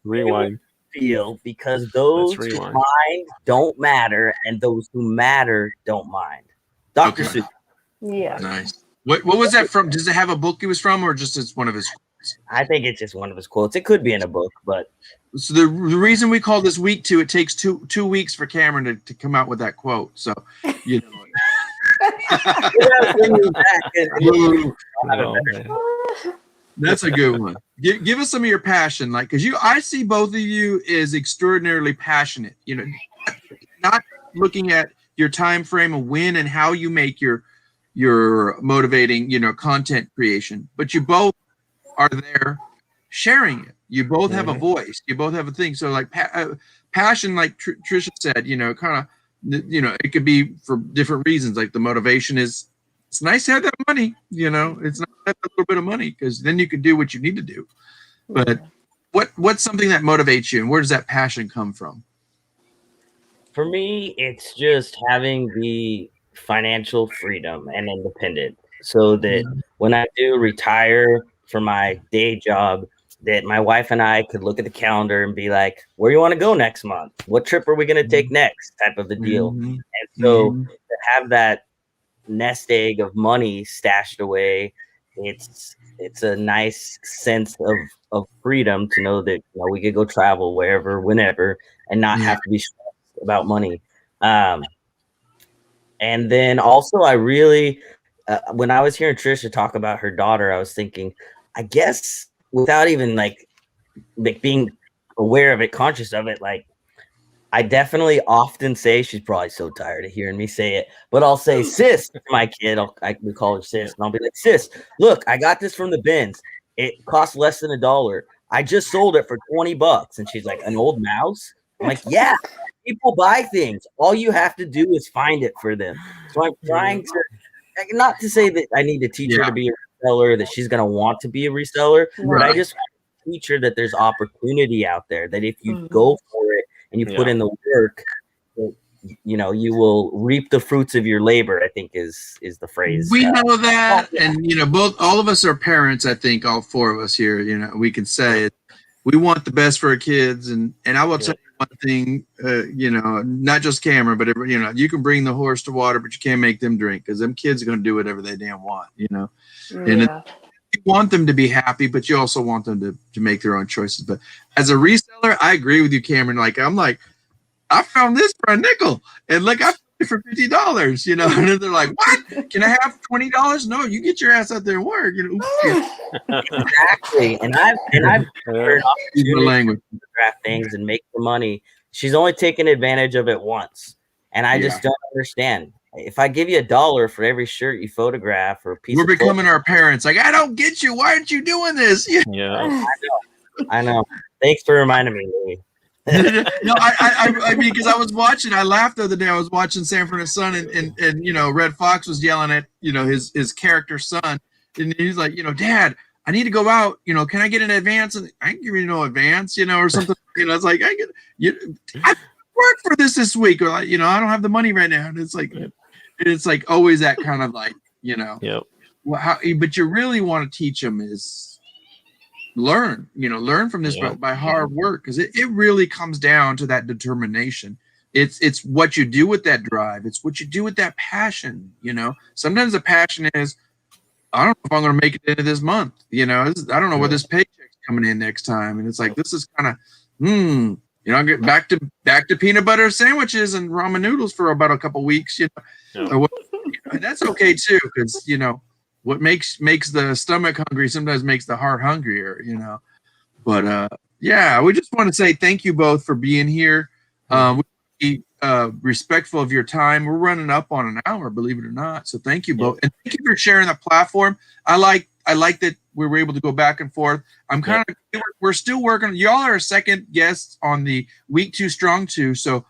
Speaker 1: rewind.
Speaker 4: Feel, because those who mind don't matter, and those who matter don't mind. Dr. Seuss.
Speaker 3: Yeah.
Speaker 2: Nice. What was that from? Does it have a book he was from, or just it's one of his quotes?
Speaker 4: I think it's just one of his quotes. It could be in a book, but
Speaker 2: so the reason we call this week 2, it takes two weeks for Cameron to come out with that quote. So That's a good one. Give us some of your passion, like, because I see both of you as extraordinarily passionate. Not looking at your time frame of when and how you make your motivating, content creation, but you both are there sharing it. You both have a voice. You both have a thing. So like passion, like Trisha said, kind of, it could be for different reasons. Like the motivation is, it's nice to have that money, it's not that little bit of money, because then you can do what you need to do. But what's something that motivates you, and where does that passion come from?
Speaker 4: For me, it's just having the financial freedom and independence, so that when I do retire from my day job, that my wife and I could look at the calendar and be like, "Where do you want to go next month? What trip are we going to take next?" type of the deal. And so to have that nest egg of money stashed away, it's a nice sense of freedom to know that we could go travel wherever, whenever, and not have to be stressed about money. And then also I really when I was hearing Trisha talk about her daughter, I was thinking, I guess without even like being aware of it, conscious of it, like I definitely often say, she's probably so tired of hearing me say it, but I'll say, sis, to my kid. We call her sis, and I'll be like, sis, look, I got this from the bins. It costs less than $1. I just sold it for $20. And she's like, an old mouse? I'm like, yeah, people buy things. All you have to do is find it for them. So I'm trying to, not to say that I need to teach her to be a reseller, that she's going to want to be a reseller, but I just want to teach her that there's opportunity out there, that if you go for it and you put in the work, you know, you will reap the fruits of your labor, I think is the phrase.
Speaker 2: We know that. And, you know, all of us are parents. I think all four of us here, you know, we can say it. We want the best for our kids. And I will tell you one thing, you know, not just Cameron, but, you know, you can bring the horse to water, but you can't make them drink, because them kids are going to do whatever they damn want, you know. And you want them to be happy, but you also want them to make their own choices. But as a reseller, I agree with you, Cameron. Like, I'm like, I found this for a nickel, and look, I found it for $50. You know, and they're like, "What? Can I have $20?" No, you get your ass out there and work. You know,
Speaker 4: exactly. And I've heard opportunities to draft things and make the money. She's only taken advantage of it once, and I just don't understand. If I give you $1 for every shirt you photograph or a piece,
Speaker 2: we're becoming our parents. Like, I don't get you. Why aren't you doing this?
Speaker 1: Yeah,
Speaker 4: I know. Thanks for reminding me, Louis.
Speaker 2: No, I mean, because I was watching, I laughed the other day. I was watching Sanford and Son, and you know, Red Fox was yelling at, you know, his character's son, and he's like, you know, Dad, I need to go out. You know, can I get an advance? And I can give you no advance, you know, or something. You know, it's like, I work for this week, or like, you know, I don't have the money right now, and it's like always that kind of like, you know, well, but you really want to teach them is learn from this by hard work, because it really comes down to that determination. It's what you do with that drive. It's what you do with that passion. You know, sometimes the passion is, I don't know if I'm going to make it into this month. You know, I don't know where this paycheck's coming in next time, and it's like, this is kind of, you know, I get back to peanut butter sandwiches and ramen noodles for about a couple weeks. You know, and that's okay too, because, you know, what makes the stomach hungry sometimes makes the heart hungrier, you know. But yeah, we just want to say thank you both for being here. We be respectful of your time. We're running up on an hour, believe it or not. So thank you both, and thank you for sharing the platform. I like that we were able to go back and forth. I'm kind of we're still working. Y'all are a second guests on the week 2 Strong 2. So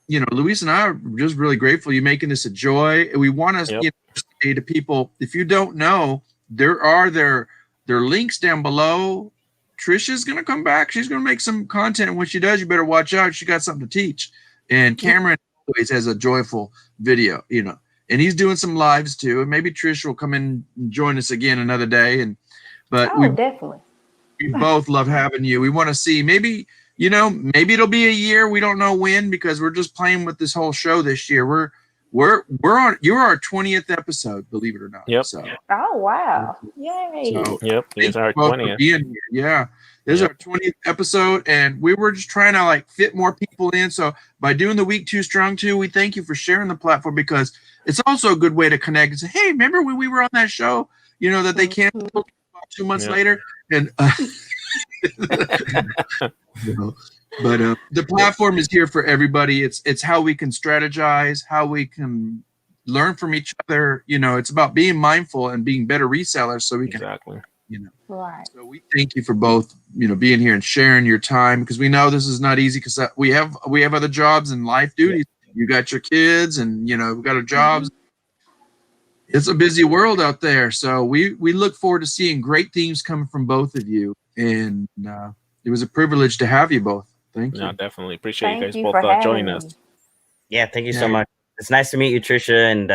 Speaker 2: you know, Luis and I are just really grateful you're making this a joy. We want to you know, say to people, if you don't know, there are their links down below. Trisha's going to come back. She's going to make some content. And when she does, you better watch out. She got something to teach. And Cameron always has a joyful video, you know, and he's doing some lives too. And maybe Trish will come in and join us again another day. But we definitely, we both love having you. We want to see, maybe, you know, maybe it'll be a year. We don't know when, because we're just playing with this whole show this year. You're our 20th episode, believe it or not.
Speaker 1: Yep.
Speaker 2: So.
Speaker 3: Oh wow! Yay!
Speaker 2: So,
Speaker 1: it's our 20th.
Speaker 2: Yeah, this is our 20th episode, and we were just trying to like fit more people in. So by doing the week 2 Strong 2, we thank you for sharing the platform, because it's also a good way to connect and say, hey, remember when we were on that show? You know, that they canceled about 2 months later, and. You know, but the platform is here for everybody. It's how we can strategize, how we can learn from each other. You know, it's about being mindful and being better resellers, so we can, you know. Right. So we thank you for both, you know, being here and sharing your time, because we know this is not easy, because we have other jobs and life duties. You got your kids, and you know, we got our jobs. It's a busy world out there, so we look forward to seeing great things coming from both of you, and it was a privilege to have you both. Thank you.
Speaker 1: No, definitely appreciate you guys both joining us.
Speaker 4: Yeah, thank you so much. It's nice to meet you, Trisha, and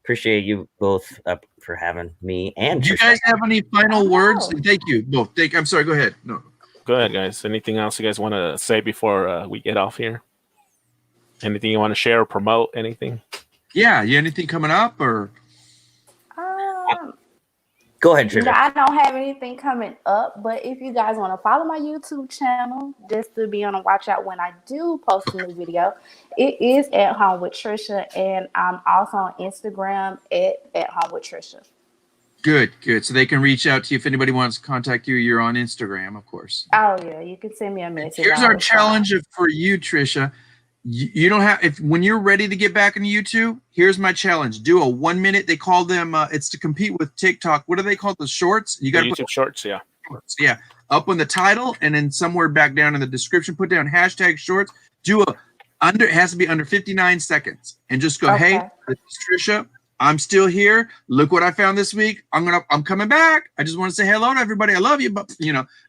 Speaker 4: appreciate you both for having me. And
Speaker 2: do you guys have any final words? Thank you both. I'm sorry. Go ahead. No.
Speaker 1: Go ahead, guys. Anything else you guys want to say before we get off here? Anything you want to share or promote? Anything?
Speaker 2: Yeah. You anything coming up or?
Speaker 4: Go ahead, Trisha.
Speaker 3: I don't have anything coming up, but if you guys want to follow my YouTube channel, just to be on a watch out when I do post a new video, it is At Home with Trisha, and I'm also on Instagram at Home with Trisha.
Speaker 2: Good. So they can reach out to you if anybody wants to contact you. You're on Instagram, of course.
Speaker 3: Oh yeah, you can send me a message.
Speaker 2: Here's our challenge for you, Trisha. You don't have, when you're ready to get back into YouTube, here's my challenge. Do a 1 minute. They call them, it's to compete with TikTok. What do they call the shorts? You got to
Speaker 1: YouTube shorts, yeah.
Speaker 2: Yeah. Up on the title, and then somewhere back down in the description, put down hashtag shorts. Do it has to be under 59 seconds, and just go, hey, this is Trisha. I'm still here. Look what I found this week. I'm coming back. I just want to say hello to everybody. I love you, but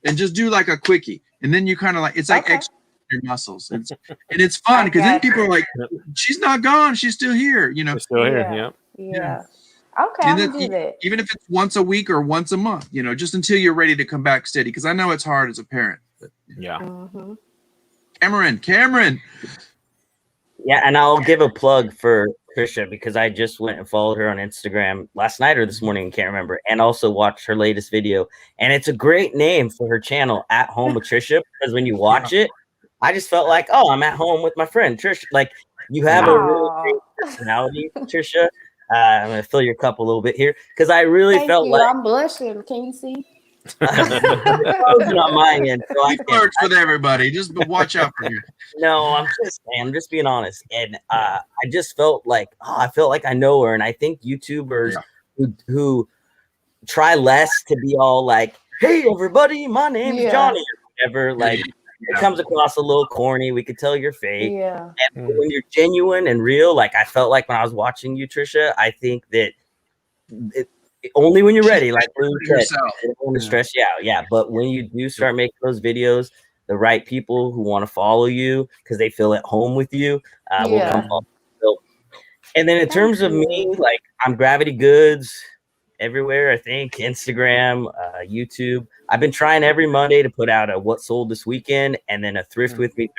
Speaker 2: and just do like a quickie. And then you kind of like, it's like extra your muscles. And it's fun because then people are like, she's not gone. She's still here.
Speaker 1: She's still here.
Speaker 3: Yeah. Okay, I'll do that.
Speaker 2: Even if it's once a week or once a month, just until you're ready to come back steady. Because I know it's hard as a parent. But,
Speaker 1: yeah.
Speaker 3: Mm-hmm.
Speaker 2: Cameron.
Speaker 4: Yeah, and I'll give a plug for Trisha because I just went and followed her on Instagram last night or this morning, can't remember, and also watched her latest video. And it's a great name for her channel, At Home with Trisha, because when you watch it, I just felt like, oh, I'm at home with my friend Trisha. Like, you have a really great personality, Trisha. I'm gonna fill your cup a little bit here because I really felt like
Speaker 3: I'm blushing. Can you see?
Speaker 2: On my end, so he flirts with everybody. Just watch out for you.
Speaker 4: No, I'm just being honest, and I just felt like I know her, and I think YouTubers who try less to be all like, "Hey, everybody, my name's Johnny," or whatever, like. It comes across a little corny. We could tell you're fake.
Speaker 3: Yeah.
Speaker 4: And when you're genuine and real, like I felt like when I was watching you, Trisha, I think that only when you're ready, like Lou said, it won't stress you out. Yeah. But when you do start making those videos, the right people who want to follow you because they feel at home with you will come follow. So, and then in terms of me, like I'm Gravity Goods everywhere, I think, Instagram, YouTube. I've been trying every Monday to put out a what sold this weekend and then a thrift with me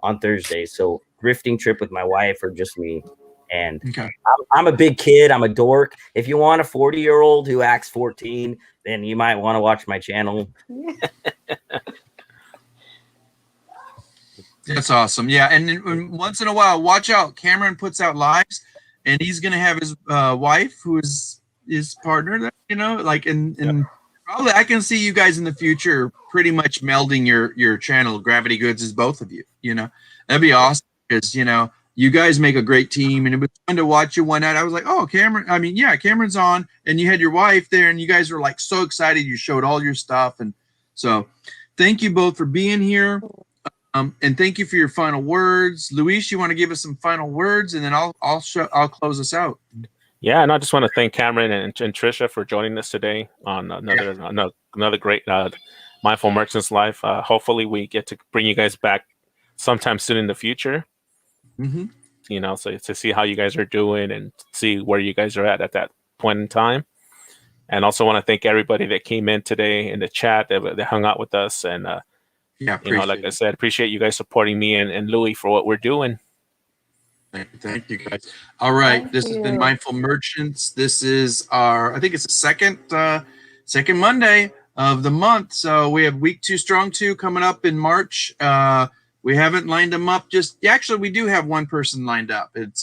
Speaker 4: on Thursday. So thrifting trip with my wife or just me. And I'm a big kid. I'm a dork. If you want a 40-year-old who acts 14, then you might want to watch my channel.
Speaker 2: That's awesome. Yeah. And once in a while, watch out. Cameron puts out lives and he's going to have his wife, who is his partner, and probably I can see you guys in the future pretty much melding your channel. Gravity Goods is both of you, that'd be awesome because, you guys make a great team and it was fun to watch you one night. I was like, oh, Cameron's on and you had your wife there and you guys were like so excited. You showed all your stuff. And so thank you both for being here. And thank you for your final words. Luis, you want to give us some final words and then I'll close us out.
Speaker 1: Yeah, and I just want to thank Cameron and Trisha for joining us today on another great Mindful Merchants Live. Hopefully, we get to bring you guys back sometime soon in the future.
Speaker 2: Mm-hmm.
Speaker 1: So to see how you guys are doing and see where you guys are at that point in time. And also want to thank everybody that came in today in the chat that hung out with us. And like I said, appreciate you guys supporting me and Louis for what we're doing.
Speaker 2: Thank you, guys. All right, this has been Mindful Merchants. This is I think it's the second Monday of the month. So we have week 2 strong 2 coming up in March. We haven't lined them up actually we do have one person lined up. It's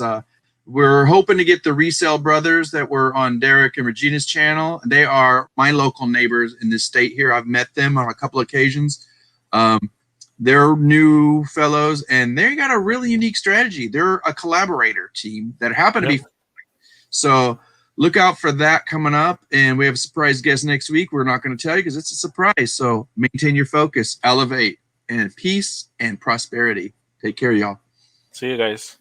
Speaker 2: we're hoping to get the Reseller brothers that were on Derek and Regina's channel. They are my local neighbors in this state here. I've met them on a couple occasions. They're new fellows, and they got a really unique strategy. They're a collaborator team that happen to be. So look out for that coming up. And we have a surprise guest next week. We're not going to tell you because it's a surprise. So maintain your focus, elevate, and peace and prosperity. Take care, y'all.
Speaker 1: See you guys.